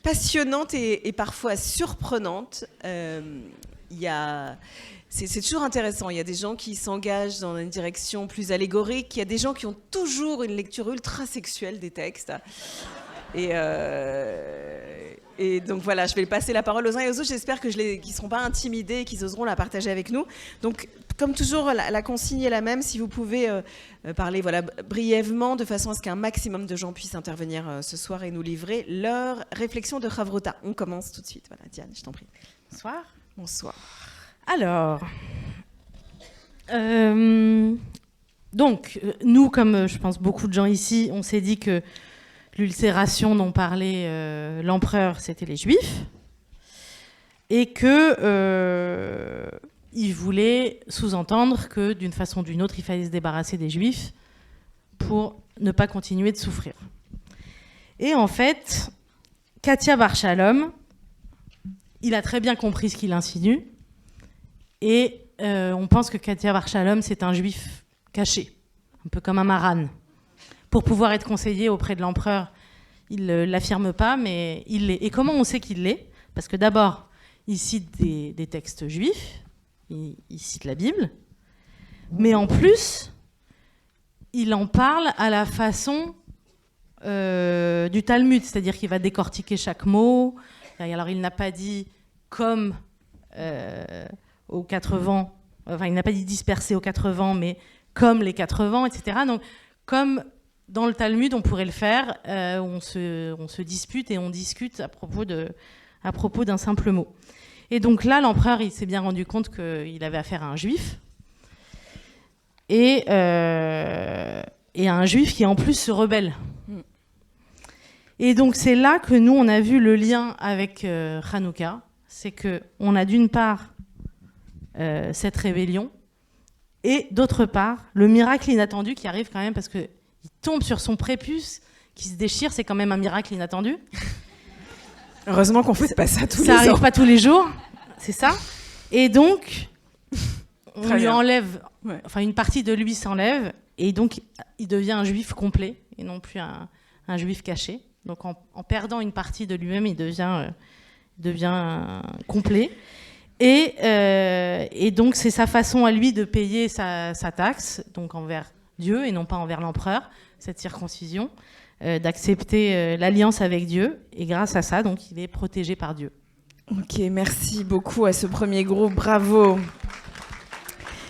passionnantes et parfois surprenantes. C'est toujours intéressant. Il y a des gens qui s'engagent dans une direction plus allégorique. Il y a des gens qui ont toujours une lecture ultra sexuelle des textes. Et donc voilà, je vais passer la parole aux uns et aux autres. J'espère qu'ils ne seront pas intimidés et qu'ils oseront la partager avec nous. Donc, comme toujours, la consigne est la même. Si vous pouvez parler brièvement, de façon à ce qu'un maximum de gens puissent intervenir ce soir et nous livrer leur réflexion de Chavruta. On commence tout de suite. Voilà, Diane, je t'en prie. Bonsoir. Bonsoir. Alors, donc, nous, comme je pense beaucoup de gens ici, on s'est dit que l'ulcération dont parlait l'empereur, c'était les Juifs, et que il voulait sous-entendre que d'une façon ou d'une autre, il fallait se débarrasser des Juifs pour ne pas continuer de souffrir. Et en fait, Katia bar Shalom, il a très bien compris ce qu'il insinue, et on pense que Katia bar Shalom, c'est un Juif caché, un peu comme un Maran. Pour pouvoir être conseillé auprès de l'empereur, il ne l'affirme pas, mais il l'est. Et comment on sait qu'il l'est? Parce que d'abord, il cite des textes juifs, il cite la Bible, mais en plus, il en parle à la façon du Talmud, c'est-à-dire qu'il va décortiquer chaque mot. Alors, il n'a pas dit comme aux 4 vents, enfin, il n'a pas dit dispersé aux 4 vents, mais comme les 4 vents, etc. Donc, comme dans le Talmud, on pourrait le faire, on se dispute et on discute à propos d'un simple mot. Et donc là, l'empereur, il s'est bien rendu compte qu'il avait affaire à un juif, et à un juif qui en plus se rebelle. Et donc c'est là que nous, on a vu le lien avec Hanouka, c'est qu'on a d'une part cette rébellion, et d'autre part, le miracle inattendu qui arrive quand même, parce qu'il tombe sur son prépuce qui se déchire, c'est quand même un miracle inattendu. Heureusement qu'on ne fait pas ça tous les jours. Ça n'arrive pas tous les jours, c'est ça. Et donc, on lui enlève, enfin une partie de lui s'enlève, et donc il devient un juif complet, et non plus un juif caché. Donc en perdant une partie de lui-même, il devient complet. Et donc c'est sa façon à lui de payer sa taxe, donc envers Dieu et non pas envers l'empereur, cette circoncision, d'accepter l'alliance avec Dieu. Et grâce à ça, donc, il est protégé par Dieu. Ok, merci beaucoup à ce premier groupe, bravo.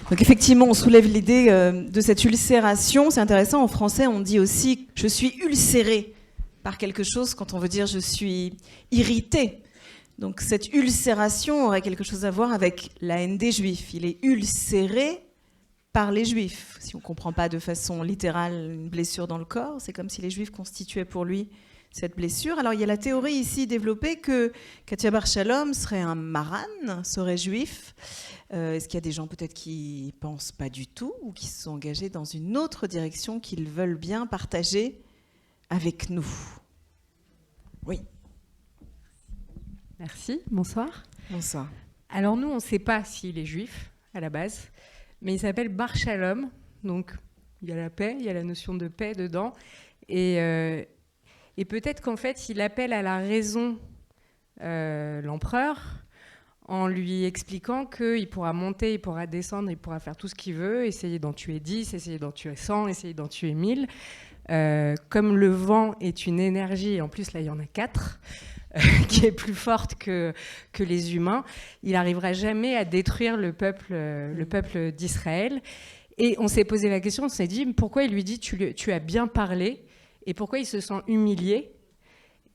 Donc effectivement, on soulève l'idée de cette ulcération. C'est intéressant, en français, on dit aussi « je suis ulcéré » par quelque chose quand on veut dire « je suis irrité ». Donc cette ulcération aurait quelque chose à voir avec la haine des Juifs. Il est ulcéré par les Juifs. Si on ne comprend pas de façon littérale une blessure dans le corps, c'est comme si les Juifs constituaient pour lui cette blessure. Alors il y a la théorie ici développée que Katia Bar Shalom serait un maran, serait juif. Est-ce qu'il y a des gens peut-être qui ne pensent pas du tout ou qui se sont engagés dans une autre direction qu'ils veulent bien partager avec nous? Oui. Merci, bonsoir. Bonsoir. Alors nous, on ne sait pas s'il est juif à la base, mais il s'appelle Bar Shalom, donc il y a la paix, il y a la notion de paix dedans, et peut-être qu'en fait, il appelle à la raison l'empereur en lui expliquant qu'il pourra monter, il pourra descendre, il pourra faire tout ce qu'il veut, essayer d'en tuer 10, essayer d'en tuer 100, essayer d'en tuer 1000. Comme le vent est une énergie, et en plus là il y en a 4, qui est plus forte que les humains, il n'arrivera jamais à détruire le peuple d'Israël. Et on s'est posé la question, on s'est dit pourquoi il lui dit tu as bien parlé, et pourquoi il se sent humilié.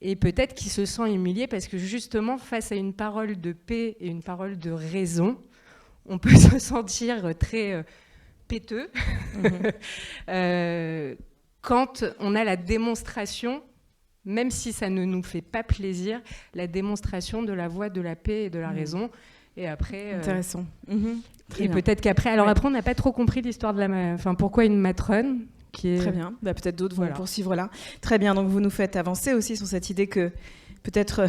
Et peut-être qu'il se sent humilié parce que justement face à une parole de paix et une parole de raison, on peut se sentir très péteux quand on a la démonstration, même si ça ne nous fait pas plaisir, la démonstration de la voie de la paix et de la raison. Et après, intéressant. Et peut-être qu'après, alors après, on n'a pas trop compris l'histoire de pourquoi une matrone qui est... Très bien. Bah, peut-être d'autres vont poursuivre là. Très bien. Donc vous nous faites avancer aussi sur cette idée que peut-être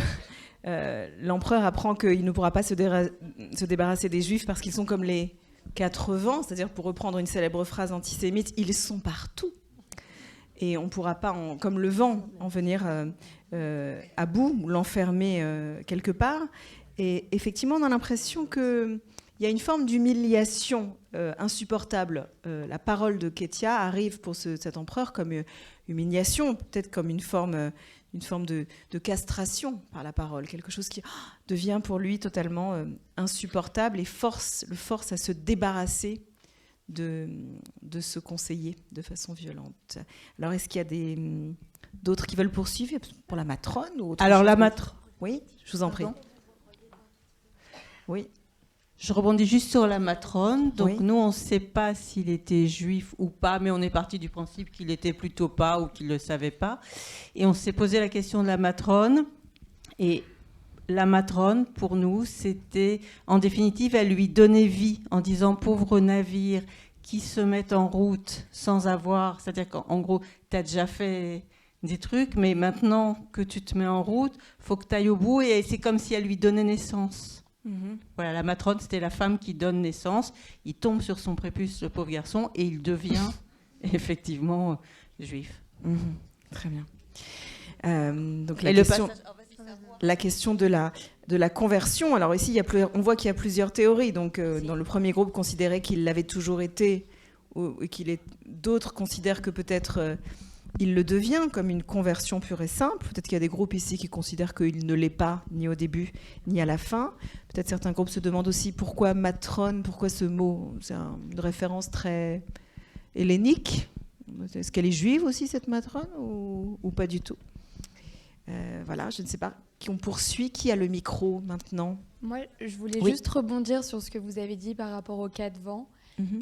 l'empereur apprend qu'il ne pourra pas se débarrasser des Juifs parce qu'ils sont comme les 4 vents, c'est-à-dire pour reprendre une célèbre phrase antisémite, ils sont partout. Et on ne pourra pas, comme le vent, en venir à bout ou l'enfermer quelque part. Et effectivement, on a l'impression qu'il y a une forme d'humiliation insupportable. La parole de Ketia arrive pour cet empereur comme humiliation, peut-être comme une forme de castration par la parole, quelque chose qui devient pour lui totalement insupportable et le force à se débarrasser de ce conseiller de façon violente. Alors, est-ce qu'il y a d'autres qui veulent poursuivre pour la matrone ou autre Alors, chose? la matrone. Oui, je vous en prie. Oui. Je rebondis juste sur la matrone. Donc, oui. Nous, on ne sait pas s'il était juif ou pas, mais on est parti du principe qu'il était plutôt pas ou qu'il ne le savait pas. Et on s'est posé la question de la matrone. Et la matrone, pour nous, c'était, en définitive, elle lui donnait vie en disant « pauvre navire qui se met en route sans avoir... » C'est-à-dire qu'en gros, tu as déjà fait des trucs, mais maintenant que tu te mets en route, il faut que tu ailles au bout. Et c'est comme si elle lui donnait naissance. Voilà, la matrone, c'était la femme qui donne naissance. Il tombe sur son prépuce, le pauvre garçon, et il devient effectivement juif. Très bien. Donc la question de la conversion. Alors ici, on voit qu'il y a plusieurs théories. Donc, dans le premier groupe, considérait qu'il l'avait toujours été, et d'autres considèrent que peut-être il le devient comme une conversion pure et simple. Peut-être qu'il y a des groupes ici qui considèrent qu'il ne l'est pas, ni au début, ni à la fin. Peut-être certains groupes se demandent aussi pourquoi matrone, pourquoi ce mot. C'est une référence très hellénique. Est-ce qu'elle est juive aussi, cette matrone, ou pas du tout? Voilà, je ne sais pas. On poursuit. Qui a le micro maintenant? Moi, je voulais juste rebondir sur ce que vous avez dit par rapport aux 4 vents,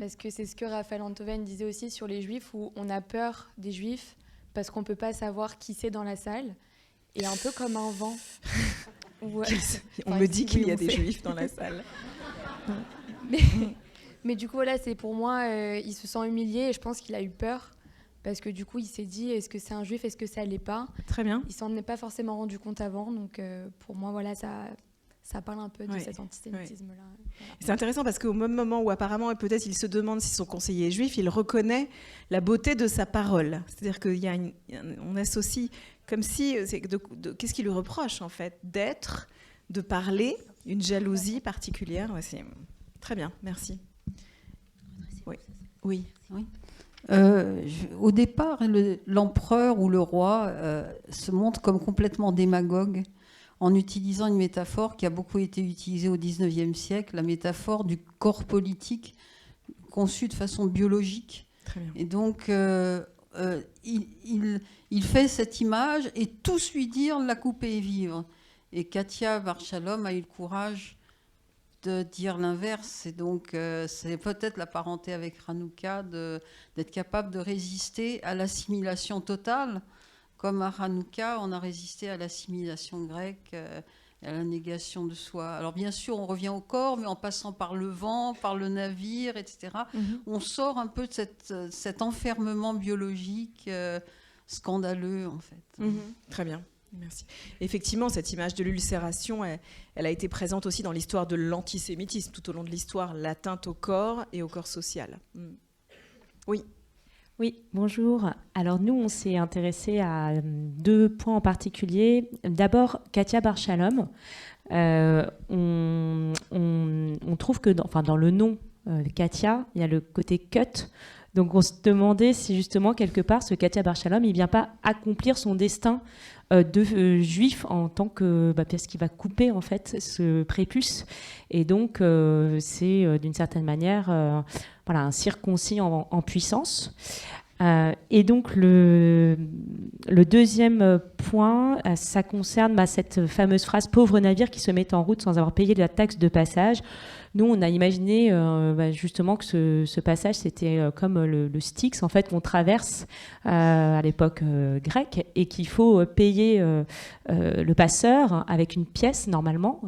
parce que c'est ce que Raphaël Antoven disait aussi sur les Juifs, où on a peur des Juifs parce qu'on ne peut pas savoir qui c'est dans la salle, et un peu comme un vent. On me dit qu'il y a des Juifs dans la salle. Mais du coup, voilà, c'est pour moi, il se sent humilié et je pense qu'il a eu peur. Parce que du coup, il s'est dit, est-ce que c'est un juif, est-ce que ça l'est pas? Très bien. Il s'en est pas forcément rendu compte avant. Donc, pour moi, voilà, ça parle un peu de cet antisémitisme-là. Voilà. C'est intéressant parce qu'au même moment où apparemment, et peut-être il se demande si son conseiller est juif, il reconnaît la beauté de sa parole. C'est-à-dire qu'on associe Comme si, qu'est-ce qu'il lui reproche en fait? D'être, de parler, une jalousie particulière. Ouais, c'est très bien, merci. Oui. Oui. Oui. Au départ, l'empereur ou le roi se montre comme complètement démagogue en utilisant une métaphore qui a beaucoup été utilisée au XIXe siècle, la métaphore du corps politique conçu de façon biologique. Très bien. Et donc, il fait cette image et tous lui dire la couper et vivre. Et Katia Bar-Shalom a eu le courage de dire l'inverse. Et donc, c'est peut-être la parenté avec Hanouka d'être capable de résister à l'assimilation totale. Comme à Hanouka, on a résisté à l'assimilation grecque, à la négation de soi. Alors bien sûr, on revient au corps, mais en passant par le vent, par le navire, etc. On sort un peu de cet enfermement biologique scandaleux, en fait. Très bien. Merci. Effectivement, cette image de l'ulcération, elle a été présente aussi dans l'histoire de l'antisémitisme, tout au long de l'histoire, l'atteinte au corps et au corps social. Oui. Oui, bonjour. Alors nous, on s'est intéressé à 2 points en particulier. D'abord, Katia Bar-Shalom. On trouve que dans le nom Katia, il y a le côté cut. Donc on se demandait si justement, quelque part, ce Katia Bar-Shalom, il ne vient pas accomplir son destin de juif en tant que... parce qu'il va couper, en fait, ce prépuce. Et donc, c'est d'une certaine manière un circoncis en puissance. Et donc, le deuxième point, ça concerne cette fameuse phrase « pauvre navire qui se met en route sans avoir payé la taxe de passage ». Nous, on a imaginé justement que ce passage, c'était comme le Styx, en fait, qu'on traverse à l'époque grecque et qu'il faut payer le passeur avec une pièce, normalement.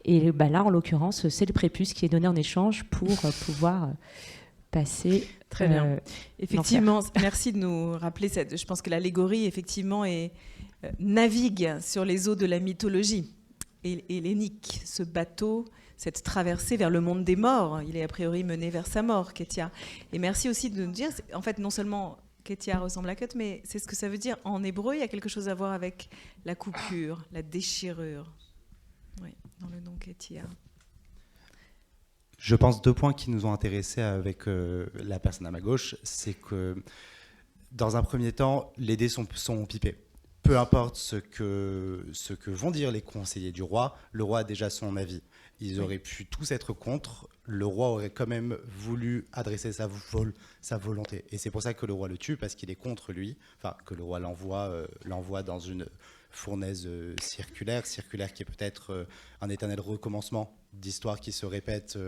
Et là, en l'occurrence, c'est le prépuce qui est donné en échange pour pouvoir passer... Très bien. Effectivement, merci de nous rappeler cette... Je pense que l'allégorie, effectivement, navigue sur les eaux de la mythologie hellénique. Ce bateau, cette traversée vers le monde des morts, il est a priori mené vers sa mort, Ketia. Et merci aussi de nous dire, en fait, non seulement Ketia ressemble à Cut, mais c'est ce que ça veut dire. En hébreu, il y a quelque chose à voir avec la coupure, la déchirure. Oui, dans le nom Ketia. Je pense 2 points qui nous ont intéressés avec la personne à ma gauche, c'est que dans un premier temps, les dés sont pipés. Peu importe ce que vont dire les conseillers du roi, le roi a déjà son avis. Ils auraient pu tous être contre, le roi aurait quand même voulu adresser sa volonté. Et c'est pour ça que le roi le tue, parce qu'il est contre lui, enfin que le roi l'envoie dans une fournaise circulaire qui est peut-être un éternel recommencement d'histoires qui se répètent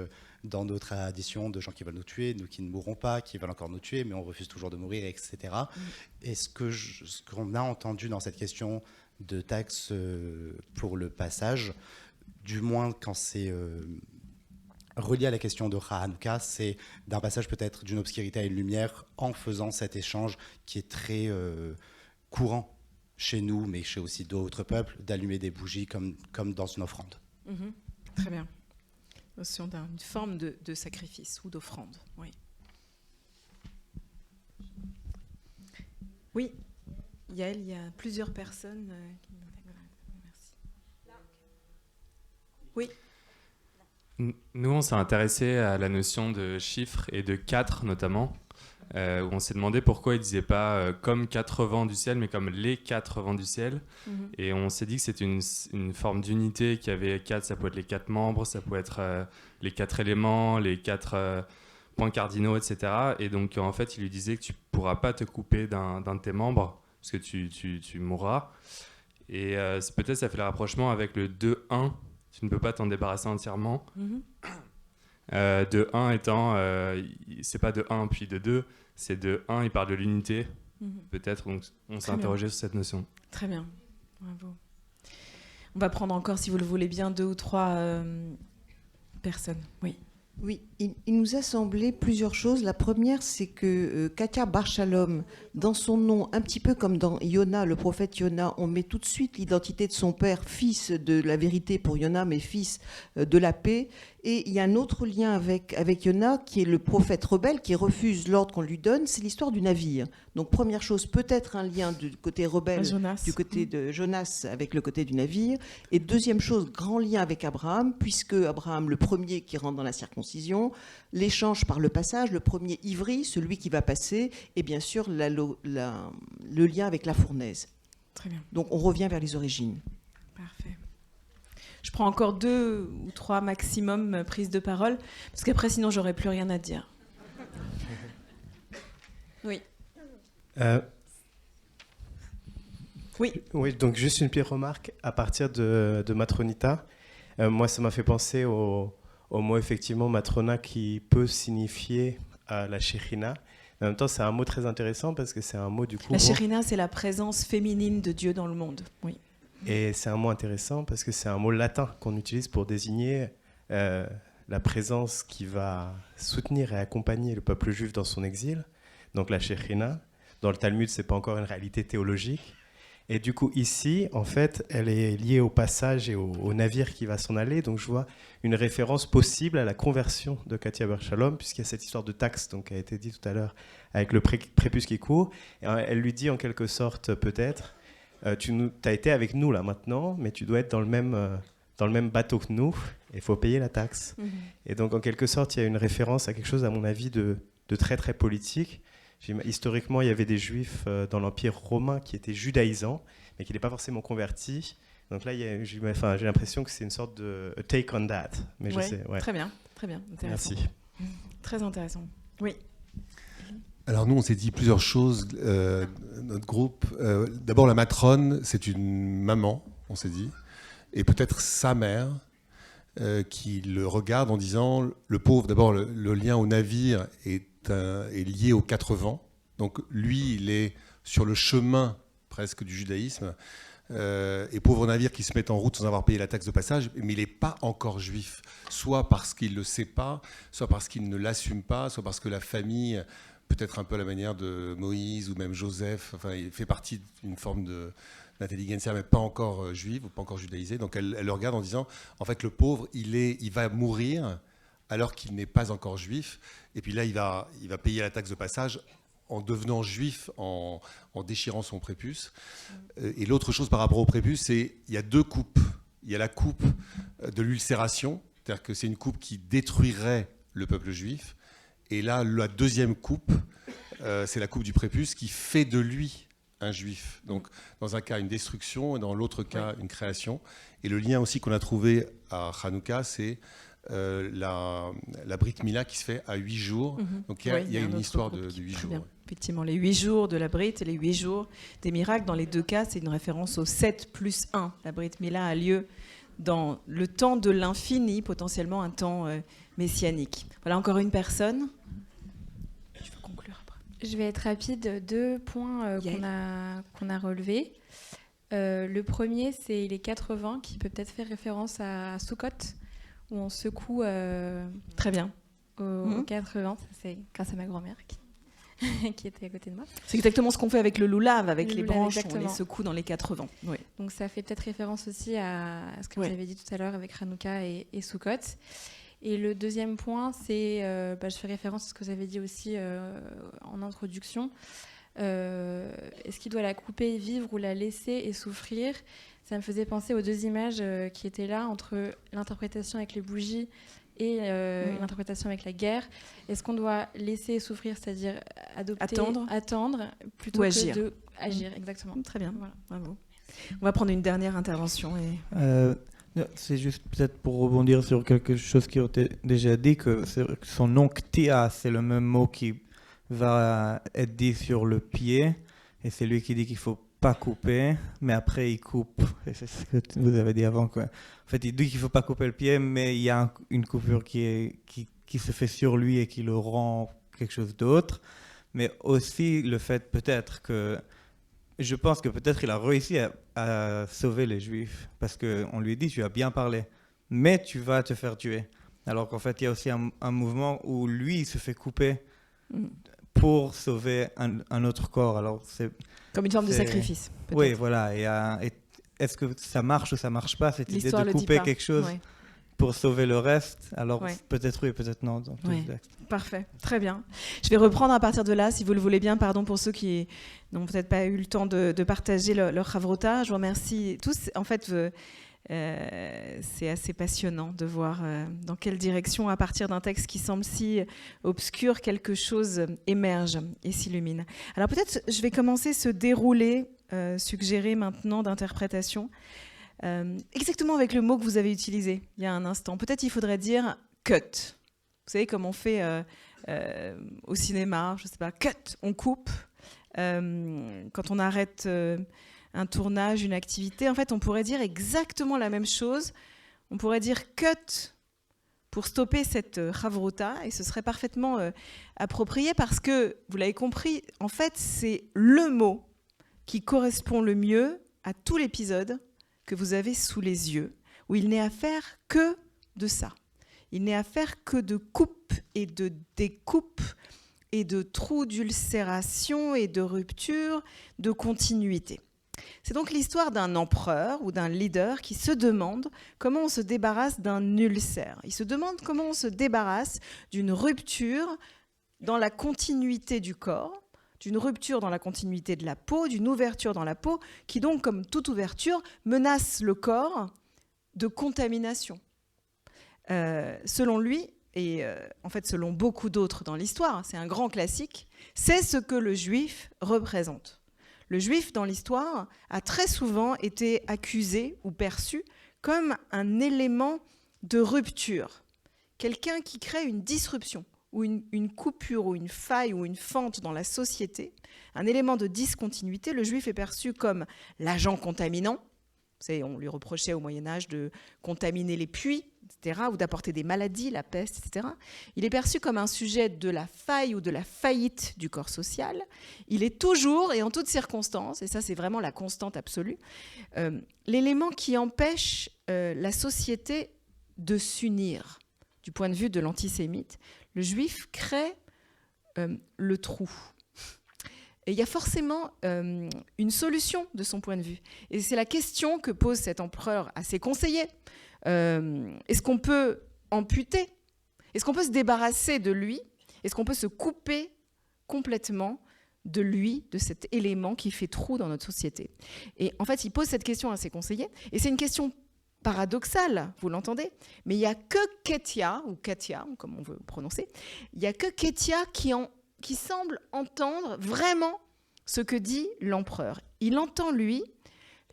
dans nos traditions, de gens qui veulent nous tuer, nous qui ne mourrons pas, qui veulent encore nous tuer, mais on refuse toujours de mourir, etc. Et ce qu'on a entendu dans cette question de taxe pour le passage, du moins quand c'est relié à la question de Hanouka, c'est d'un passage peut-être d'une obscurité à une lumière en faisant cet échange qui est très courant chez nous, mais chez aussi d'autres peuples, d'allumer des bougies comme dans une offrande. Très bien. Notion d'une forme de sacrifice ou d'offrande. Oui. Oui, Yael, il y a plusieurs personnes qui... Merci. Oui. Nous, on s'est intéressé à la notion de chiffres et de 4 notamment, où on s'est demandé pourquoi il ne disait pas comme 4 vents du ciel, mais comme les 4 vents du ciel. Et on s'est dit que c'était une forme d'unité qui avait 4, ça peut être les 4 membres, ça peut être les 4 éléments, les 4 points cardinaux, etc. Et donc, en fait, il lui disait que tu ne pourras pas te couper d'un de tes membres, parce que tu mourras. Et peut-être ça fait le rapprochement avec le 2-1, tu ne peux pas t'en débarrasser entièrement. De 1 étant, c'est pas de 1 puis de 2, c'est de 1, il parle de l'unité, peut-être, donc on s'est interrogé sur cette notion. Très bien, bravo. On va prendre encore, si vous le voulez bien, 2 ou 3 personnes. Oui. Oui, il nous a semblé plusieurs choses. La première, c'est que Katia Bar-Shalom, dans son nom, un petit peu comme dans Yona, le prophète Yona, on met tout de suite l'identité de son père, fils de la vérité pour Yona, mais fils de la paix. Et il y a un autre lien avec Yona, qui est le prophète rebelle, qui refuse l'ordre qu'on lui donne, c'est l'histoire du navire. Donc première chose, peut-être un lien du côté rebelle, du côté de Jonas avec le côté du navire. Et deuxième chose, grand lien avec Abraham, puisque Abraham, le premier qui rentre dans la circoncision, l'échange par le passage, le premier ivri, celui qui va passer, et bien sûr le lien avec la fournaise. Très bien. Donc on revient vers les origines. Parfait. Je prends encore 2 ou 3 maximum prises de parole, parce qu'après, sinon, j'aurais plus rien à dire. Oui. Oui, donc juste une petite remarque à partir de Matronita. Moi, ça m'a fait penser au mot, effectivement, Matrona, qui peut signifier la Shekhinah. En même temps, c'est un mot très intéressant parce que c'est un mot du coup... La Shekhinah, c'est la présence féminine de Dieu dans le monde, oui. Et c'est un mot intéressant parce que c'est un mot latin qu'on utilise pour désigner la présence qui va soutenir et accompagner le peuple juif dans son exil. Donc la Shekhinah, dans le Talmud, ce n'est pas encore une réalité théologique. Et du coup, ici, en fait, elle est liée au passage et au navire qui va s'en aller. Donc je vois une référence possible à la conversion de Katia Bar Shalom, puisqu'il y a cette histoire de taxe donc, qui a été dit tout à l'heure avec le prépuce qui court. Et elle lui dit en quelque sorte, peut-être, tu as été avec nous là maintenant, mais tu dois être dans le même bateau que nous, et il faut payer la taxe. Mmh. Et donc en quelque sorte, il y a une référence à quelque chose, à mon avis, de très très politique. Historiquement, il y avait des juifs dans l'Empire romain qui étaient judaïsants, mais qui n'étaient pas forcément convertis. Donc là, j'ai l'impression que c'est une sorte de a take on that. Mais je sais, ouais. Très bien, intéressant. Merci. Très intéressant. Oui. Alors nous, on s'est dit plusieurs choses, notre groupe. D'abord, la matrone, c'est une maman, on s'est dit, et peut-être sa mère, qui le regarde en disant, le pauvre, d'abord, le lien au navire est lié aux 4 vents. Donc lui, il est sur le chemin presque du judaïsme, et pauvre navire qui se met en route sans avoir payé la taxe de passage, mais il n'est pas encore juif, soit parce qu'il ne le sait pas, soit parce qu'il ne l'assume pas, soit parce que la famille... peut-être un peu à la manière de Moïse ou même Joseph, enfin, il fait partie d'une forme d'intelligentsia, mais pas encore juive ou pas encore judaïsée. Donc elle le regarde en disant, en fait, le pauvre, il va mourir alors qu'il n'est pas encore juif. Et puis là, il va payer la taxe de passage en devenant juif, en déchirant son prépuce. Et l'autre chose par rapport au prépuce, c'est qu'il y a 2 coupes. Il y a la coupe de l'ulcération, c'est-à-dire que c'est une coupe qui détruirait le peuple juif. Et là, la deuxième coupe, c'est la coupe du prépuce qui fait de lui un juif. Donc, dans un cas, une destruction, et dans l'autre cas, une création. Et le lien aussi qu'on a trouvé à Hanouka, c'est la Brit Mila qui se fait à 8 jours. Donc, il y a une histoire de 8 jours. Ouais. Effectivement, les 8 jours de la Brit et les 8 jours des miracles. Dans les 2 cas, c'est une référence au 7+1. La Brit Mila a lieu dans le temps de l'infini, potentiellement un temps messianique. Voilà, encore une personne. Je veux conclure après. Je vais être rapide. 2 points qu'on a relevés. Le premier, c'est les 80, qui peut peut-être faire référence à Sukkot, où on secoue très bien aux 80. C'est grâce à ma grand-mère qui était à côté de moi. C'est exactement ce qu'on fait avec le loulav, avec les branches, exactement. On les secoue dans les 80. Oui. Donc ça fait peut-être référence aussi à ce que vous avez dit tout à l'heure avec Hanouka et Sukkot. Et le deuxième point, c'est, je fais référence à ce que vous avez dit aussi en introduction. Est-ce qu'il doit la couper et vivre ou la laisser et souffrir ? Ça me faisait penser aux 2 images qui étaient là, entre l'interprétation avec les bougies et l'interprétation avec la guerre. Est-ce qu'on doit laisser souffrir, c'est-à-dire attendre plutôt que agir. de agir, exactement. Très bien, voilà. Bravo. On va prendre une dernière intervention. C'est juste peut-être pour rebondir sur quelque chose qui a été déjà dit, que son nom Ktia, c'est le même mot qui va être dit sur le pied, et c'est lui qui dit qu'il ne faut pas couper, mais après il coupe. Et c'est ce que vous avez dit avant, quoi. En fait, il dit qu'il ne faut pas couper le pied, mais il y a une coupure qui se fait sur lui et qui le rend quelque chose d'autre. Mais aussi le fait peut-être que... Je pense que peut-être il a réussi à sauver les Juifs, parce qu'on lui dit, tu as bien parlé, mais tu vas te faire tuer. Alors qu'en fait, il y a aussi un mouvement où lui, il se fait couper pour sauver un autre corps. Alors, comme une forme de sacrifice. Peut-être. Oui, voilà. Et est-ce que ça marche ou ça marche pas, cette idée de couper quelque chose pour sauver le reste. Alors Ouais. peut-être oui, peut-être non. Dans tous Oui. les textes. Parfait, très bien. Je vais reprendre à partir de là, si vous le voulez bien. Pardon pour ceux qui n'ont peut-être pas eu le temps de partager leur Havrota. Je vous remercie tous. En fait, c'est assez passionnant de voir dans quelle direction, à partir d'un texte qui semble si obscur, quelque chose émerge et s'illumine. Alors peut-être, je vais commencer ce déroulé suggéré maintenant d'interprétation, exactement avec le mot que vous avez utilisé il y a un instant. Peut-être il faudrait dire « cut ». Vous savez, comme on fait au cinéma, je ne sais pas, « cut », on coupe. Quand on arrête un tournage, une activité, en fait, on pourrait dire exactement la même chose. On pourrait dire « cut » pour stopper cette Havrota, et ce serait parfaitement approprié parce que, vous l'avez compris, en fait, c'est le mot qui correspond le mieux à tout l'épisode que vous avez sous les yeux, où il n'est affaire que de ça. Il n'est affaire que de coupe et de découpe et de trous d'ulcération et de rupture, de continuité. C'est donc l'histoire d'un empereur ou d'un leader qui se demande comment on se débarrasse d'un ulcère. Il se demande comment on se débarrasse d'une rupture dans la continuité du corps, d'une rupture dans la continuité de la peau, d'une ouverture dans la peau, qui donc, comme toute ouverture, menace le corps de contamination. Selon lui, et en fait selon beaucoup d'autres dans l'histoire, c'est un grand classique, c'est ce que le juif représente. Le juif, dans l'histoire, a très souvent été accusé ou perçu comme un élément de rupture, quelqu'un qui crée une disruption, ou une coupure, ou une faille, ou une fente dans la société, un élément de discontinuité. Le juif est perçu comme l'agent contaminant. Vous savez, on lui reprochait au Moyen-Âge de contaminer les puits, etc., ou d'apporter des maladies, la peste, etc. Il est perçu comme un sujet de la faille ou de la faillite du corps social. Il est toujours, et en toutes circonstances, et ça c'est vraiment la constante absolue, l'élément qui empêche la société de s'unir. Du point de vue de l'antisémite, le juif crée le trou. Et il y a forcément une solution de son point de vue. Et c'est la question que pose cet empereur à ses conseillers. Est-ce qu'on peut amputer? Est-ce qu'on peut se débarrasser de lui? Est-ce qu'on peut se couper complètement de lui, de cet élément qui fait trou dans notre société? Et en fait, il pose cette question à ses conseillers. Et c'est une question paradoxale, vous l'entendez, mais il n'y a que Ketia, ou Katia, comme on veut prononcer, il n'y a que Ketia qui semble entendre vraiment ce que dit l'empereur. Il entend, lui,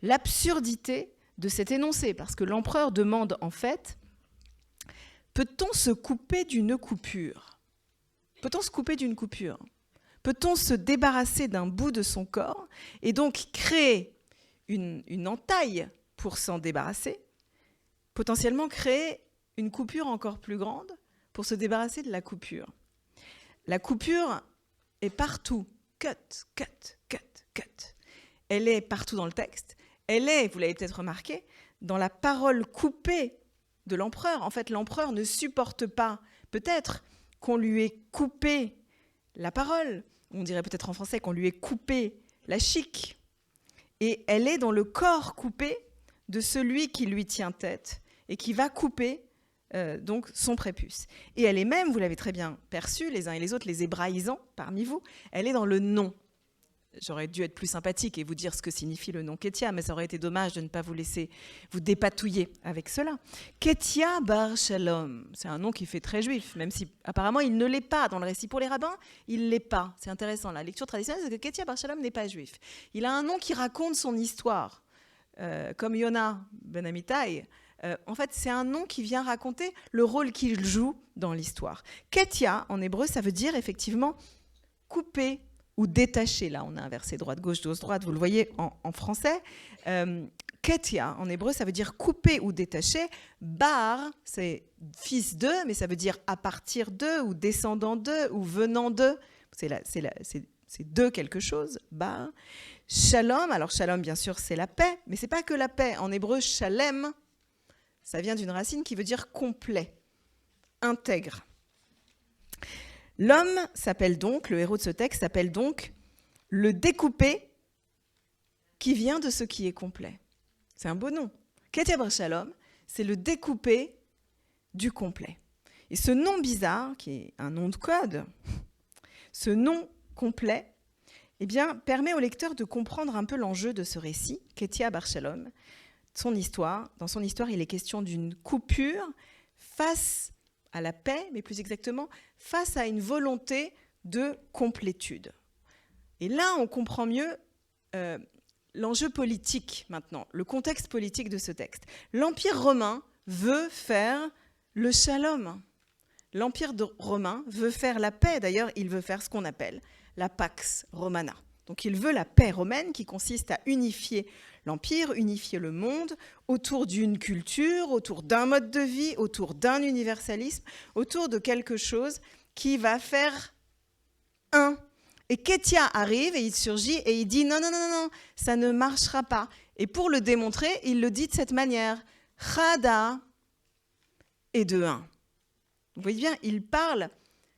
l'absurdité de cet énoncé, parce que l'empereur demande en fait, peut-on se couper d'une coupure? Peut-on se couper d'une coupure? Peut-on se débarrasser d'un bout de son corps et donc créer une entaille pour s'en débarrasser, potentiellement créer une coupure encore plus grande pour se débarrasser de la coupure? La coupure est partout. Cut, cut, cut, cut. Elle est partout dans le texte. Elle est, vous l'avez peut-être remarqué, dans la parole coupée de l'empereur. En fait, l'empereur ne supporte pas, peut-être, qu'on lui ait coupé la parole. On dirait peut-être en français qu'on lui ait coupé la chic. Et elle est dans le corps coupé de celui qui lui tient tête et qui va couper donc son prépuce. Et elle est même, vous l'avez très bien perçu, les uns et les autres, les hébraïsants parmi vous, elle est dans le nom. J'aurais dû être plus sympathique et vous dire ce que signifie le nom Ketia, mais ça aurait été dommage de ne pas vous laisser vous dépatouiller avec cela. Ketia bar Shalom, c'est un nom qui fait très juif, même si apparemment il ne l'est pas dans le récit. Pour les rabbins, il ne l'est pas. C'est intéressant, la lecture traditionnelle, c'est que Ketia bar Shalom n'est pas juif. Il a un nom qui raconte son histoire, comme Yona ben Amitai. En fait, c'est un nom qui vient raconter le rôle qu'il joue dans l'histoire. Ketia, en hébreu, ça veut dire effectivement couper ou détacher. Là, on a inversé droite-gauche, gauche-droite, vous le voyez en français. Ketia, en hébreu, ça veut dire couper ou détacher. Bar, c'est fils de, mais ça veut dire à partir de, ou descendant de, ou venant de. C'est de quelque chose, bar. Shalom, alors shalom, bien sûr, c'est la paix, mais c'est pas que la paix. En hébreu, shalem, ça vient d'une racine qui veut dire complet, intègre. L'homme s'appelle donc, le héros de ce texte s'appelle donc le découpé qui vient de ce qui est complet. C'est un beau nom. Ketia bar Shalom, c'est le découpé du complet. Et ce nom bizarre, qui est un nom de code, ce nom complet, eh bien, permet au lecteur de comprendre un peu l'enjeu de ce récit, Ketia Bar Shalom. Dans son histoire, il est question d'une coupure face à la paix, mais plus exactement, face à une volonté de complétude. Et là, on comprend mieux l'enjeu politique maintenant, le contexte politique de ce texte. L'Empire romain veut faire le shalom. L'Empire romain veut faire la paix. D'ailleurs, il veut faire ce qu'on appelle la Pax Romana. Donc il veut la paix romaine qui consiste à unifier l'Empire, unifier le monde autour d'une culture, autour d'un mode de vie, autour d'un universalisme, autour de quelque chose qui va faire un. Et Ketia arrive et il surgit et il dit non, non, non, non, ça ne marchera pas. Et pour le démontrer, il le dit de cette manière, Chada et de un. Vous voyez bien, il parle,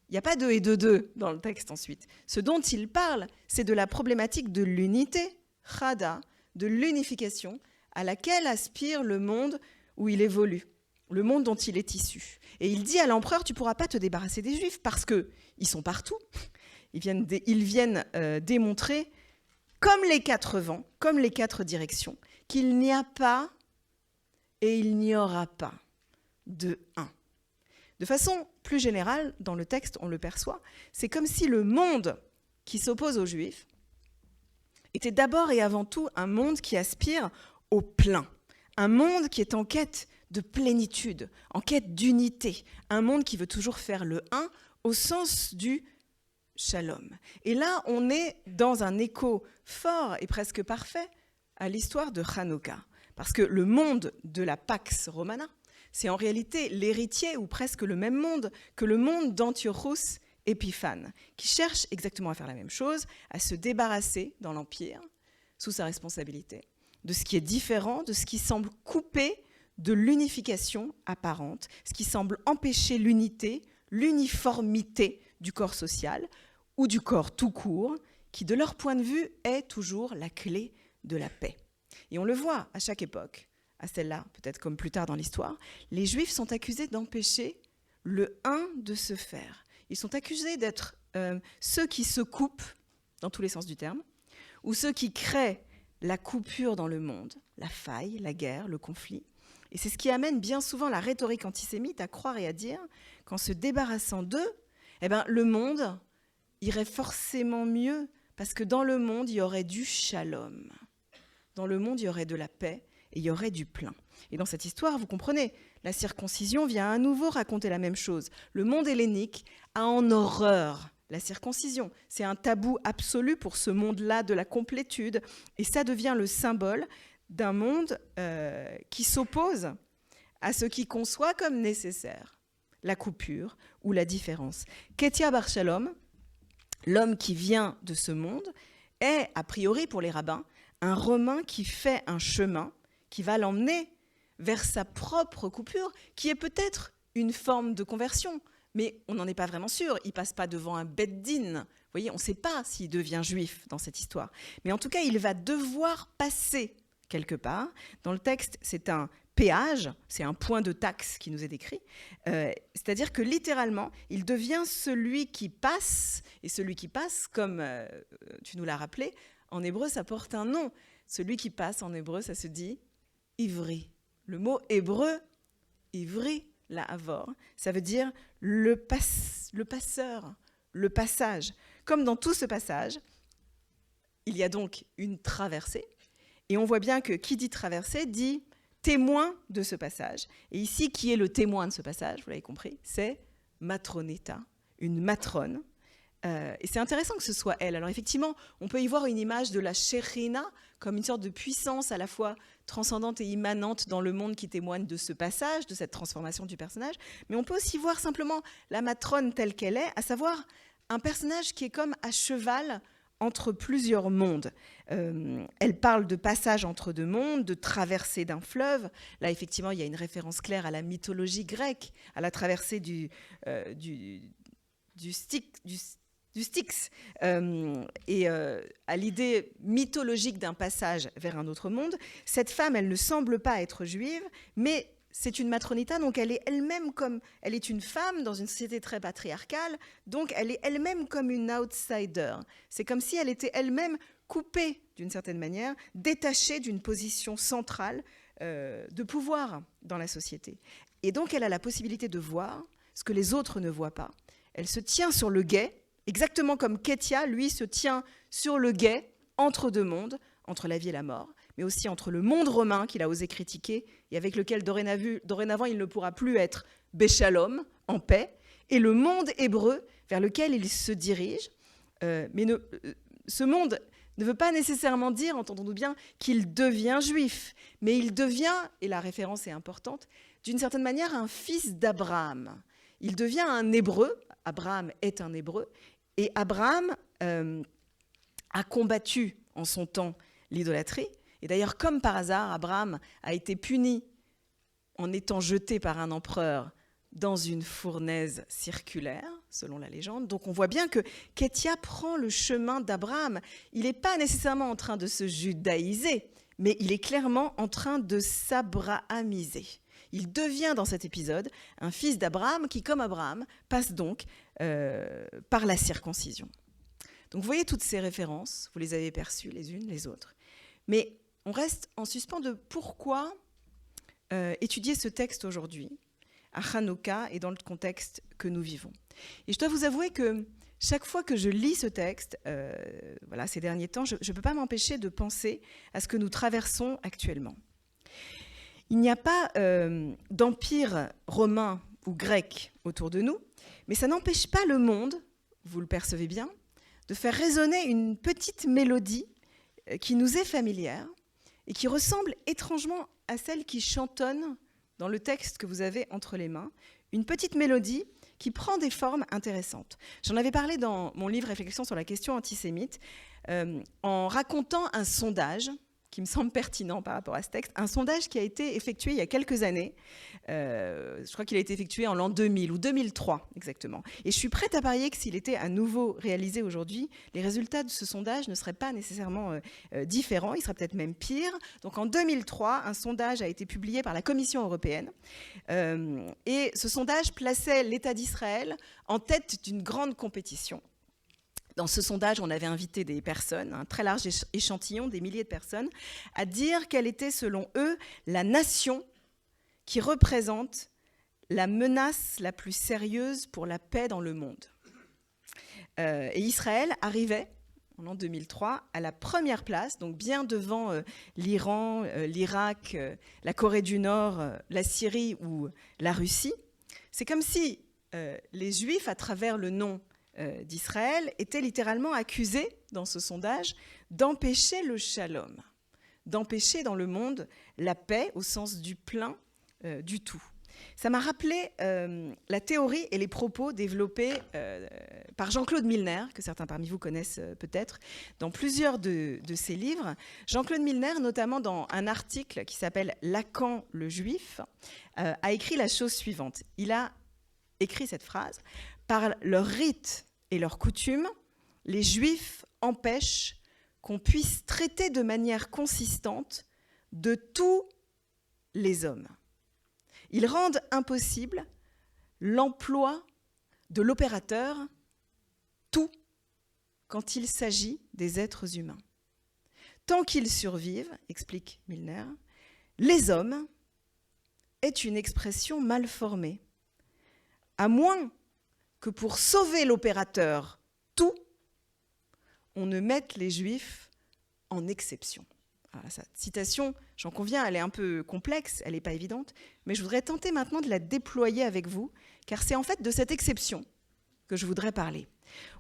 il n'y a pas de et de deux dans le texte ensuite. Ce dont il parle, c'est de la problématique de l'unité, Chada, de l'unification à laquelle aspire le monde où il évolue, le monde dont il est issu. Et il dit à l'empereur, tu ne pourras pas te débarrasser des Juifs parce qu'ils sont partout. Ils viennent démontrer, comme les 4 vents, comme les 4 directions, qu'il n'y a pas et il n'y aura pas de un. De façon plus générale, dans le texte, on le perçoit, c'est comme si le monde qui s'oppose aux Juifs était d'abord et avant tout un monde qui aspire au plein, un monde qui est en quête de plénitude, en quête d'unité, un monde qui veut toujours faire le un au sens du Shalom. Et là, on est dans un écho fort et presque parfait à l'histoire de Hanouka. Parce que le monde de la Pax Romana, c'est en réalité l'héritier, ou presque le même monde, que le monde d'Antiochus Épiphane, qui cherche exactement à faire la même chose, à se débarrasser dans l'Empire, sous sa responsabilité, de ce qui est différent, de ce qui semble couper de l'unification apparente, ce qui semble empêcher l'unité, l'uniformité du corps social ou du corps tout court, qui, de leur point de vue, est toujours la clé de la paix. Et on le voit à chaque époque, à celle-là, peut-être comme plus tard dans l'histoire, les Juifs sont accusés d'empêcher le un de se faire. Ils sont accusés d'être ceux qui se coupent, dans tous les sens du terme, ou ceux qui créent la coupure dans le monde, la faille, la guerre, le conflit. Et c'est ce qui amène bien souvent la rhétorique antisémite à croire et à dire qu'en se débarrassant d'eux, eh ben, le monde irait forcément mieux, parce que dans le monde, il y aurait du shalom. Dans le monde, il y aurait de la paix et il y aurait du plein. Et dans cette histoire, vous comprenez, la circoncision vient à nouveau raconter la même chose. Le monde hellénique a en horreur la circoncision. C'est un tabou absolu pour ce monde-là de la complétude. Et ça devient le symbole d'un monde qui s'oppose à ce qui conçoit comme nécessaire la coupure ou la différence. Ketia Bar Shalom, l'homme qui vient de ce monde, est, a priori pour les rabbins, un Romain qui fait un chemin qui va l'emmener vers sa propre coupure, qui est peut-être une forme de conversion, mais on n'en est pas vraiment sûr. Il ne passe pas devant un Beddin. Vous voyez, on ne sait pas s'il devient juif dans cette histoire. Mais en tout cas, il va devoir passer quelque part. Dans le texte, c'est un péage, c'est un point de taxe qui nous est décrit. C'est-à-dire que littéralement, il devient celui qui passe, et celui qui passe, comme tu nous l'as rappelé, en hébreu, ça porte un nom. Celui qui passe, en hébreu, ça se dit ivri. Le mot hébreu, ivri, la avor, ça veut dire le passeur, le passage. Comme dans tout ce passage, il y a donc une traversée, et on voit bien que qui dit traversée dit témoin de ce passage. Et ici, qui est le témoin de ce passage, vous l'avez compris, c'est matroneta, une matrone. Et c'est intéressant que ce soit elle. Alors effectivement, on peut y voir une image de la Shekhinah comme une sorte de puissance à la fois transcendante et immanente dans le monde qui témoigne de ce passage, de cette transformation du personnage. Mais on peut aussi voir simplement la matrone telle qu'elle est, à savoir un personnage qui est comme à cheval entre plusieurs mondes. Elle parle de passage entre deux mondes, de traversée d'un fleuve. Là, effectivement, il y a une référence claire à la mythologie grecque, à la traversée du Styx, et à l'idée mythologique d'un passage vers un autre monde. Cette femme, elle ne semble pas être juive, mais c'est une matronita, donc elle est elle-même comme... Elle est une femme dans une société très patriarcale, donc elle est elle-même comme une outsider. C'est comme si elle était elle-même coupée, d'une certaine manière, détachée d'une position centrale de pouvoir dans la société. Et donc elle a la possibilité de voir ce que les autres ne voient pas. Elle se tient sur le guet, exactement comme Kétia, lui, se tient sur le guet entre deux mondes, entre la vie et la mort, mais aussi entre le monde romain qu'il a osé critiquer et avec lequel dorénavant il ne pourra plus être Béchalom, en paix, et le monde hébreu vers lequel il se dirige. Ce monde ne veut pas nécessairement dire, entendons-nous bien, qu'il devient juif, mais il devient, et la référence est importante, d'une certaine manière un fils d'Abraham. Il devient un hébreu, Abraham est un hébreu, et Abraham a combattu en son temps l'idolâtrie. Et d'ailleurs, comme par hasard, Abraham a été puni en étant jeté par un empereur dans une fournaise circulaire, selon la légende. Donc on voit bien que Kétia prend le chemin d'Abraham. Il n'est pas nécessairement en train de se judaïser, mais il est clairement en train de s'abrahamiser. Il devient dans cet épisode un fils d'Abraham qui, comme Abraham, passe donc par la circoncision. Donc vous voyez toutes ces références, vous les avez perçues les unes les autres. Mais on reste en suspens de pourquoi étudier ce texte aujourd'hui, à Hanouka et dans le contexte que nous vivons. Et je dois vous avouer que chaque fois que je lis ce texte, ces derniers temps, je ne peux pas m'empêcher de penser à ce que nous traversons actuellement. Il n'y a pas d'empire romain ou grec autour de nous, mais ça n'empêche pas le monde, vous le percevez bien, de faire résonner une petite mélodie qui nous est familière et qui ressemble étrangement à celle qui chantonne dans le texte que vous avez entre les mains, une petite mélodie qui prend des formes intéressantes. J'en avais parlé dans mon livre « Réflexion sur la question antisémite » en racontant un sondage qui me semble pertinent par rapport à ce texte, un sondage qui a été effectué il y a quelques années. Je crois qu'il a été effectué en l'an 2000 ou 2003 exactement. Et je suis prête à parier que s'il était à nouveau réalisé aujourd'hui, les résultats de ce sondage ne seraient pas nécessairement différents, ils seraient peut-être même pires. Donc en 2003, un sondage a été publié par la Commission européenne. Et ce sondage plaçait l'État d'Israël en tête d'une grande compétition. Dans ce sondage, on avait invité des personnes, un très large échantillon, des milliers de personnes, à dire quelle était, selon eux, la nation qui représente la menace la plus sérieuse pour la paix dans le monde. Et Israël arrivait, en l'an 2003, à la première place, donc bien devant l'Iran, l'Irak, la Corée du Nord, la Syrie ou la Russie. C'est comme si les Juifs, à travers le nom d'Israël, étaient littéralement accusés, dans ce sondage, d'empêcher le shalom, d'empêcher dans le monde la paix au sens du plein du tout. Ça m'a rappelé la théorie et les propos développés par Jean-Claude Milner, que certains parmi vous connaissent peut-être, dans plusieurs de ses livres. Jean-Claude Milner, notamment dans un article qui s'appelle « Lacan le juif », a écrit la chose suivante. Il a écrit cette phrase: « Par leurs rites et leurs coutumes, les Juifs empêchent qu'on puisse traiter de manière consistante de tous les hommes. Ils rendent impossible l'emploi de l'opérateur tout quand il s'agit des êtres humains. Tant qu'ils survivent, explique Milner, les hommes est une expression mal formée. À moins que pour sauver l'opérateur tout, on ne mette les Juifs en exception. » Alors, cette citation, j'en conviens, elle est un peu complexe, elle n'est pas évidente, mais je voudrais tenter maintenant de la déployer avec vous, car c'est en fait de cette exception que je voudrais parler.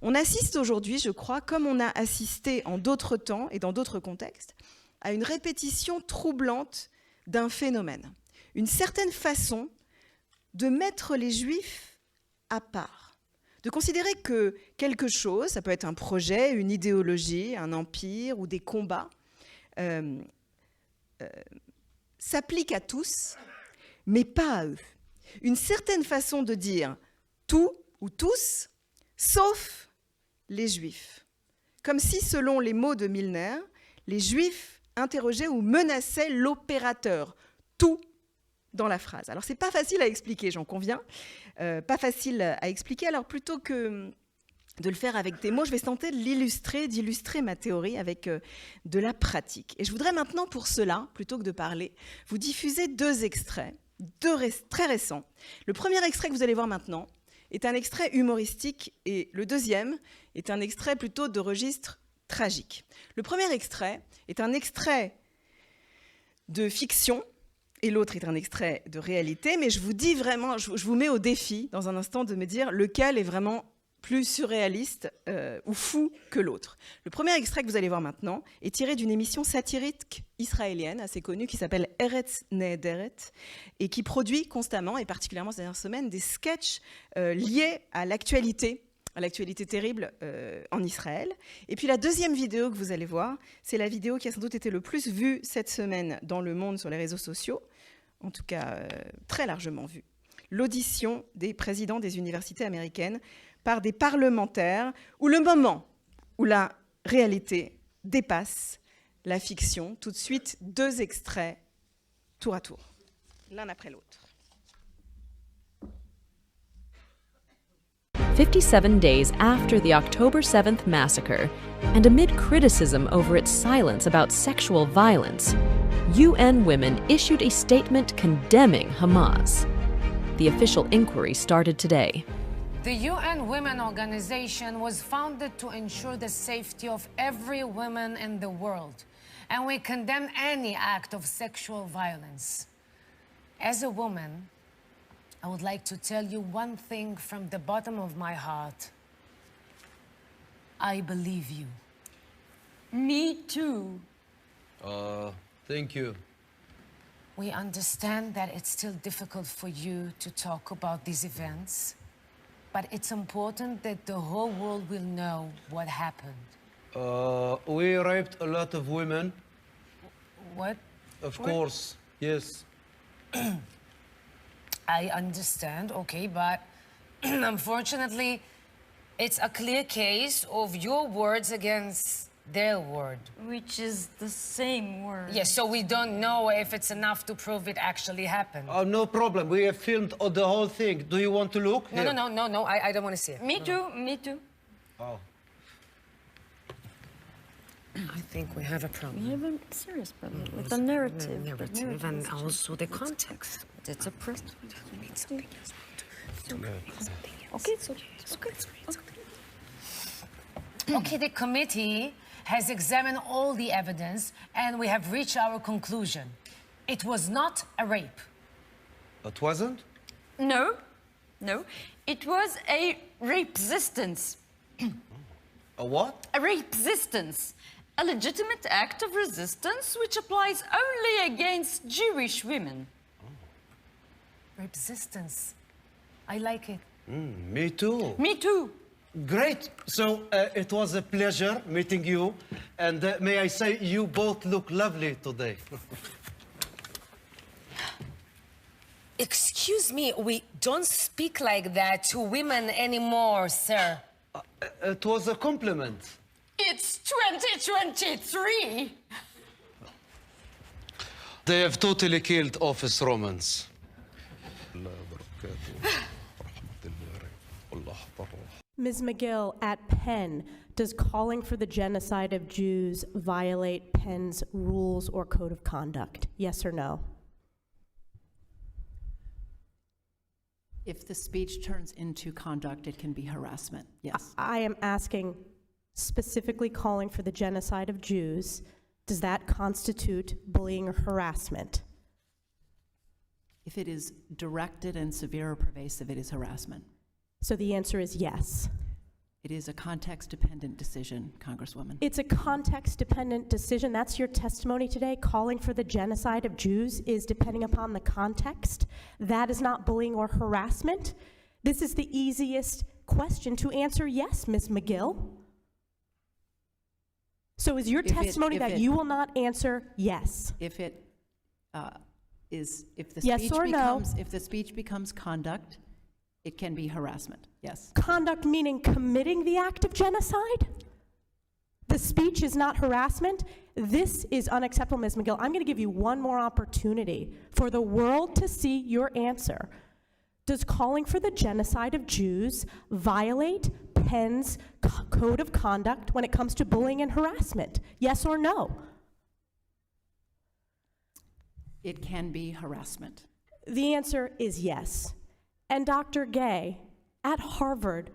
On assiste aujourd'hui, je crois, comme on a assisté en d'autres temps et dans d'autres contextes, à une répétition troublante d'un phénomène, une certaine façon de mettre les Juifs à part, de considérer que quelque chose, ça peut être un projet, une idéologie, un empire ou des combats, s'applique à tous, mais pas à eux. Une certaine façon de dire tout ou tous, sauf les Juifs. Comme si, selon les mots de Milner, les Juifs interrogeaient ou menaçaient l'opérateur. Tout, dans la phrase. Alors, c'est pas facile à expliquer, j'en conviens. Pas facile à expliquer. Alors, plutôt que de le faire avec des mots, je vais tenter d'illustrer ma théorie avec de la pratique. Et je voudrais maintenant, pour cela, plutôt que de parler, vous diffuser 2 extraits, très récents. Le premier extrait que vous allez voir maintenant est un extrait humoristique et le deuxième est un extrait plutôt de registre tragique. Le premier extrait est un extrait de fiction et l'autre est un extrait de réalité, mais je vous dis vraiment, je vous mets au défi dans un instant de me dire lequel est vraiment plus surréaliste ou fou que l'autre. Le premier extrait que vous allez voir maintenant est tiré d'une émission satirique israélienne assez connue qui s'appelle Eretz Nehederet et qui produit constamment, et particulièrement ces dernières semaines, des sketchs liés à l'actualité terrible en Israël. Et puis la deuxième vidéo que vous allez voir, c'est la vidéo qui a sans doute été le plus vue cette semaine dans le monde sur les réseaux sociaux, en tout cas très largement vue. L'audition des présidents des universités américaines par des parlementaires, où le moment où la réalité dépasse la fiction. Tout de suite, 2 extraits tour à tour, l'un après l'autre. 57 days after the October 7th massacre, and amid criticism over its silence about sexual violence, UN Women issued a statement condemning Hamas. The official inquiry started today. The UN Women Organization was founded to ensure the safety of every woman in the world, and we condemn any act of sexual violence. As a woman, I would like to tell you one thing from the bottom of my heart. I believe you. Me too. Thank you. We understand that it's still difficult for you to talk about these events, but it's important that the whole world will know what happened. We raped a lot of women. What? Of course, yes. I understand, okay, but unfortunately, it's a clear case of your words against their word. Which is the same word. Yes, so we don't know if it's enough to prove it actually happened. No problem. We have filmed the whole thing. Do you want to look? No, I don't want to see it. Me too, me too. Oh. I think we have a problem. We have a serious problem with the narrative. The narrative and also the context. It's a press. Okay, so okay. Okay, the committee has examined all the evidence and we have reached our conclusion. It was not a rape. It wasn't? No. It was a rape-resistance. A what? A rape-resistance. A legitimate act of resistance which applies only against Jewish women. Resistance. I like it. Me too. Me too. Great. So it was a pleasure meeting you. And may I say, you both look lovely today. Excuse me, we don't speak like that to women anymore, sir. It was a compliment. It's 2023. They have totally killed Office Romans. Ms. McGill, at Penn, does calling for the genocide of Jews violate Penn's rules or code of conduct? Yes or no? If the speech turns into conduct, it can be harassment, yes. I am asking, specifically calling for the genocide of Jews, does that constitute bullying or harassment? If it is directed and severe or pervasive, it is harassment. So the answer is yes. It is a context-dependent decision, Congresswoman. It's a context-dependent decision. That's your testimony today. Calling for the genocide of Jews is depending upon the context. That is not bullying or harassment. This is the easiest question to answer yes, Ms. McGill. So is your testimony that you will not answer yes? If it if the yes speech or becomes no? if the speech becomes conduct, it can be harassment. Yes. Conduct meaning committing the act of genocide? The speech is not harassment. This is unacceptable, Ms. McGill. I'm going to give you one more opportunity for the world to see your answer. Does calling for the genocide of Jews violate Penn's code of conduct when it comes to bullying and harassment? Yes or no? It can be harassment. The answer is yes. And Dr. Gay, at Harvard,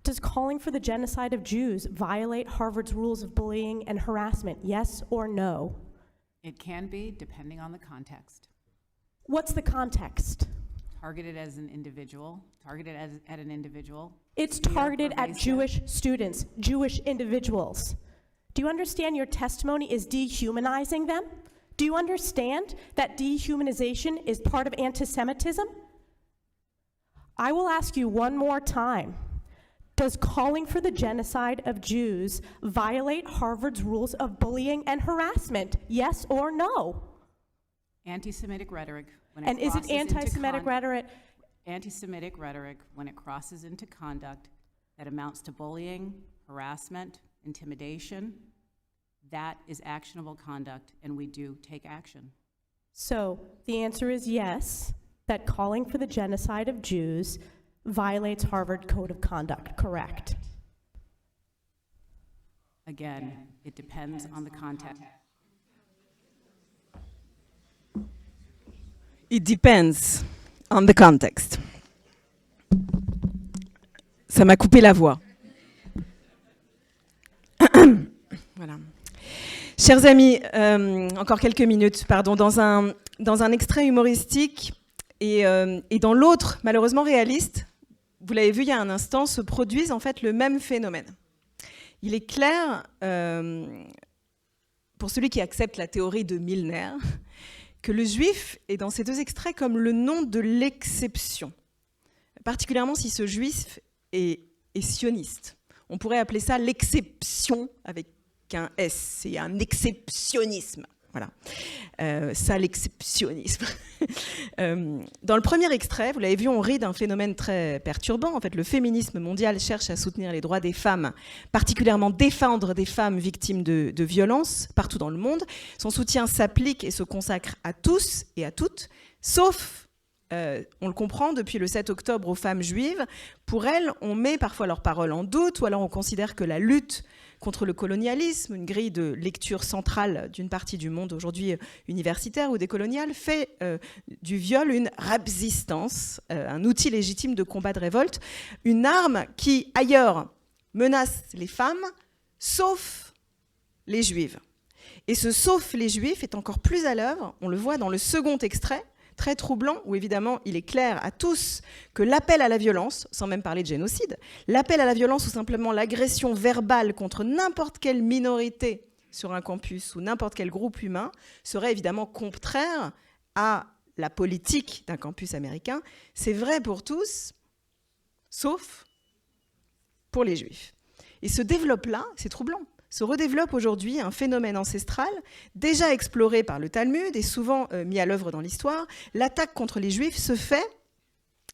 does calling for the genocide of Jews violate Harvard's rules of bullying and harassment? Yes or no? It can be, depending on the context. What's the context? Targeted as an individual, targeted at an individual. It's targeted at Jewish students, Jewish individuals. Do you understand your testimony is dehumanizing them? Do you understand that dehumanization is part of anti-Semitism? I will ask you one more time. Does calling for the genocide of Jews violate Harvard's rules of bullying and harassment? Yes or no? Anti-Semitic rhetoric. And is it anti-Semitic rhetoric? Anti-Semitic rhetoric when it crosses into conduct that amounts to bullying, harassment, intimidation, that is actionable conduct, and we do take action. So the answer is yes, that calling for the genocide of Jews violates Harvard Code of Conduct, correct? Again, it depends on the context. It depends on the context. Ça m'a coupé la voix. Voilà. Chers amis, encore quelques minutes, pardon, dans un extrait humoristique et dans l'autre, malheureusement réaliste, vous l'avez vu il y a un instant, se produisent en fait le même phénomène. Il est clair, pour celui qui accepte la théorie de Milner, que le juif est dans ces deux extraits comme le nom de l'exception, particulièrement si ce juif est sioniste. On pourrait appeler ça l'exception avec un S, c'est un exceptionnisme. Voilà, ça l'exceptionnisme. Dans le premier extrait, vous l'avez vu, on rit d'un phénomène très perturbant. En fait, le féminisme mondial cherche à soutenir les droits des femmes, particulièrement défendre des femmes victimes de violences partout dans le monde. Son soutien s'applique et se consacre à tous et à toutes, sauf, on le comprend, depuis le 7 octobre aux femmes juives. Pour elles, on met parfois leurs paroles en doute, ou alors on considère que la lutte contre le colonialisme, une grille de lecture centrale d'une partie du monde aujourd'hui universitaire ou décolonial, fait du viol une résistance, un outil légitime de combat de révolte, une arme qui, ailleurs, menace les femmes, sauf les juives. Et ce « sauf les juifs » est encore plus à l'œuvre, on le voit dans le second extrait, très troublant, où évidemment il est clair à tous que l'appel à la violence, sans même parler de génocide, l'appel à la violence ou simplement l'agression verbale contre n'importe quelle minorité sur un campus ou n'importe quel groupe humain serait évidemment contraire à la politique d'un campus américain. C'est vrai pour tous, sauf pour les juifs. Et se développe là, c'est troublant, se redéveloppe aujourd'hui un phénomène ancestral déjà exploré par le Talmud et souvent mis à l'œuvre dans l'histoire. L'attaque contre les Juifs se fait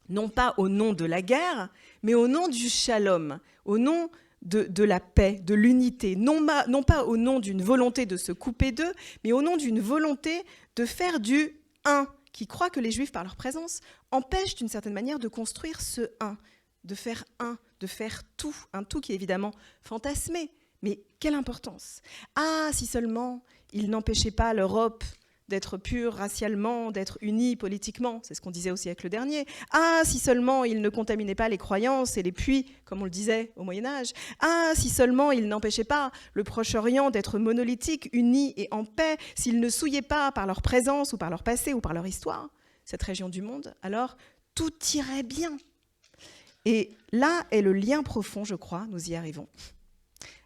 non pas au nom de la guerre, mais au nom du shalom, au nom de la paix, de l'unité, non pas au nom d'une volonté de se couper d'eux, mais au nom d'une volonté de faire du un, qui croit que les Juifs, par leur présence, empêchent d'une certaine manière de construire ce un, de faire un, de faire tout, un tout qui est évidemment fantasmé. Mais quelle importance! Ah, si seulement il n'empêchait pas l'Europe d'être pure racialement, d'être unie politiquement, c'est ce qu'on disait au siècle dernier. Ah, si seulement il ne contaminait pas les croyances et les puits, comme on le disait au Moyen-Âge. Ah, si seulement il n'empêchait pas le Proche-Orient d'être monolithique, uni et en paix, s'il ne souillait pas par leur présence ou par leur passé ou par leur histoire cette région du monde, alors tout irait bien. Et là est le lien profond, je crois, nous y arrivons,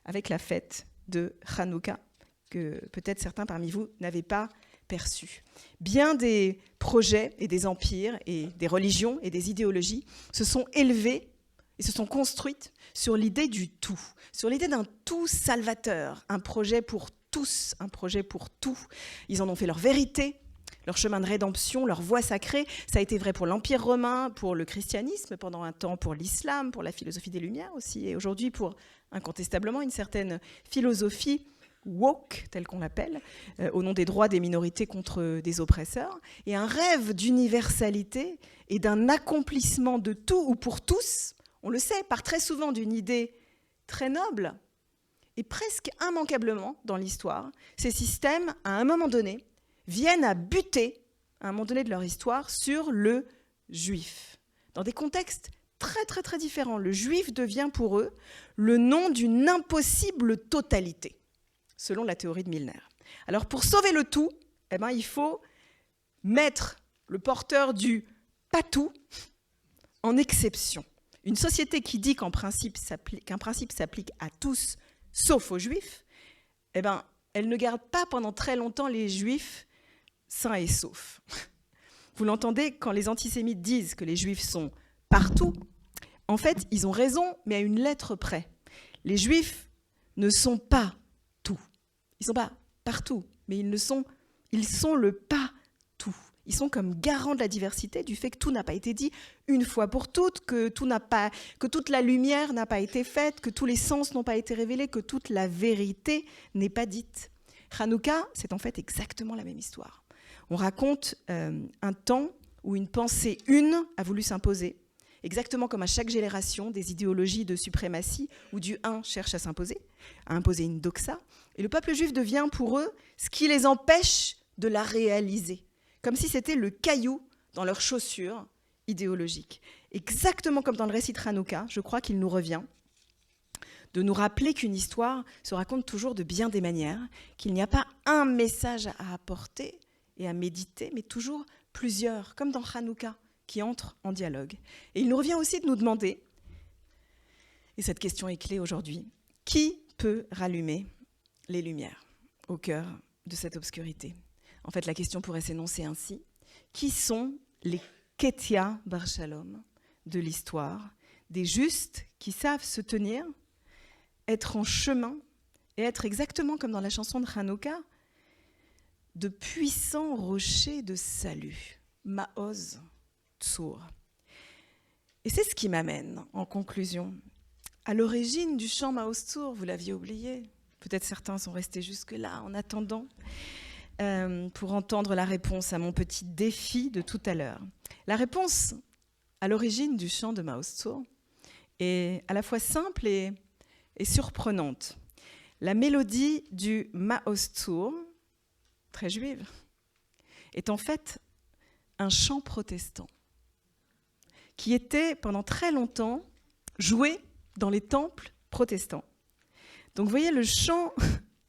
avec la fête de Hanouka, que peut-être certains parmi vous n'avaient pas perçu. Bien des projets et des empires et des religions et des idéologies se sont élevés et se sont construites sur l'idée du tout, sur l'idée d'un tout salvateur, un projet pour tous, un projet pour tout. Ils en ont fait leur vérité, leur chemin de rédemption, leur voie sacrée. Ça a été vrai pour l'Empire romain, pour le christianisme, pendant un temps pour l'islam, pour la philosophie des Lumières aussi, et aujourd'hui pour incontestablement une certaine philosophie woke, telle qu'on l'appelle, au nom des droits des minorités contre des oppresseurs, et un rêve d'universalité et d'un accomplissement de tout ou pour tous, on le sait, part très souvent d'une idée très noble, et presque immanquablement dans l'histoire, ces systèmes, à un moment donné, viennent à buter, à un moment donné de leur histoire, sur le juif. Dans des contextes très très très différents, le juif devient pour eux le nom d'une impossible totalité, selon la théorie de Milner. Alors pour sauver le tout, il faut mettre le porteur du pas tout en exception. Une société qui dit qu'un principe s'applique à tous, sauf aux juifs, elle ne garde pas pendant très longtemps les juifs sains et saufs. Vous l'entendez, quand les antisémites disent que les juifs sont partout, en fait, ils ont raison, mais à une lettre près. Les juifs ne sont pas tout. Ils ne sont pas partout, mais ils sont le pas tout. Ils sont comme garants de la diversité, du fait que tout n'a pas été dit une fois pour toutes, que toute la lumière n'a pas été faite, que tous les sens n'ont pas été révélés, que toute la vérité n'est pas dite. Hanouka, c'est en fait exactement la même histoire. On raconte un temps où une pensée une a voulu s'imposer, exactement comme à chaque génération, des idéologies de suprématie où du un cherche à s'imposer, à imposer une doxa. Et le peuple juif devient pour eux ce qui les empêche de la réaliser, comme si c'était le caillou dans leurs chaussures idéologiques. Exactement comme dans le récit de Hanouka, je crois qu'il nous revient de nous rappeler qu'une histoire se raconte toujours de bien des manières, qu'il n'y a pas un message à apporter et à méditer, mais toujours plusieurs, comme dans Hanouka, qui entrent en dialogue. Et il nous revient aussi de nous demander, et cette question est clé aujourd'hui, qui peut rallumer les lumières au cœur de cette obscurité? En fait, la question pourrait s'énoncer ainsi. Qui sont les Ketia Bar Shalom de l'histoire, des justes qui savent se tenir, être en chemin et être exactement comme dans la chanson de Hanouka, de puissants rochers de salut, Maoz Tsour. Et c'est ce qui m'amène, en conclusion, à l'origine du chant Maoz Tsour, vous l'aviez oublié. Peut-être certains sont restés jusque-là en attendant pour entendre la réponse à mon petit défi de tout à l'heure. La réponse à l'origine du chant de Maoz Tsour est à la fois simple et surprenante. La mélodie du Maoz Tsour, très juive, est en fait un chant protestant qui était pendant très longtemps joué dans les temples protestants. Donc vous voyez, le chant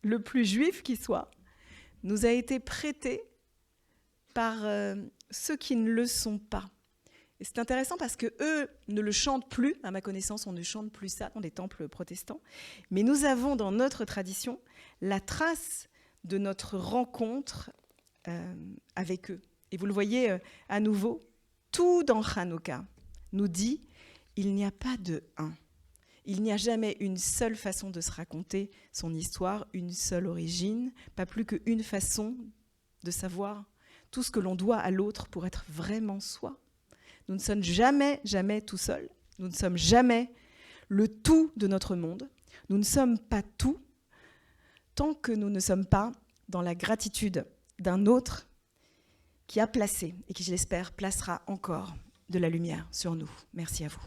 le plus juif qui soit nous a été prêté par ceux qui ne le sont pas. Et c'est intéressant parce qu'eux ne le chantent plus, à ma connaissance, on ne chante plus ça dans les temples protestants, mais nous avons dans notre tradition la trace de notre rencontre avec eux. Et vous le voyez à nouveau, tout dans Hanouka nous dit il n'y a pas de un. Il n'y a jamais une seule façon de se raconter son histoire, une seule origine, pas plus qu'une façon de savoir tout ce que l'on doit à l'autre pour être vraiment soi. Nous ne sommes jamais, jamais tout seuls. Nous ne sommes jamais le tout de notre monde. Nous ne sommes pas tout tant que nous ne sommes pas dans la gratitude d'un autre qui a placé et qui, je l'espère, placera encore de la lumière sur nous. Merci à vous.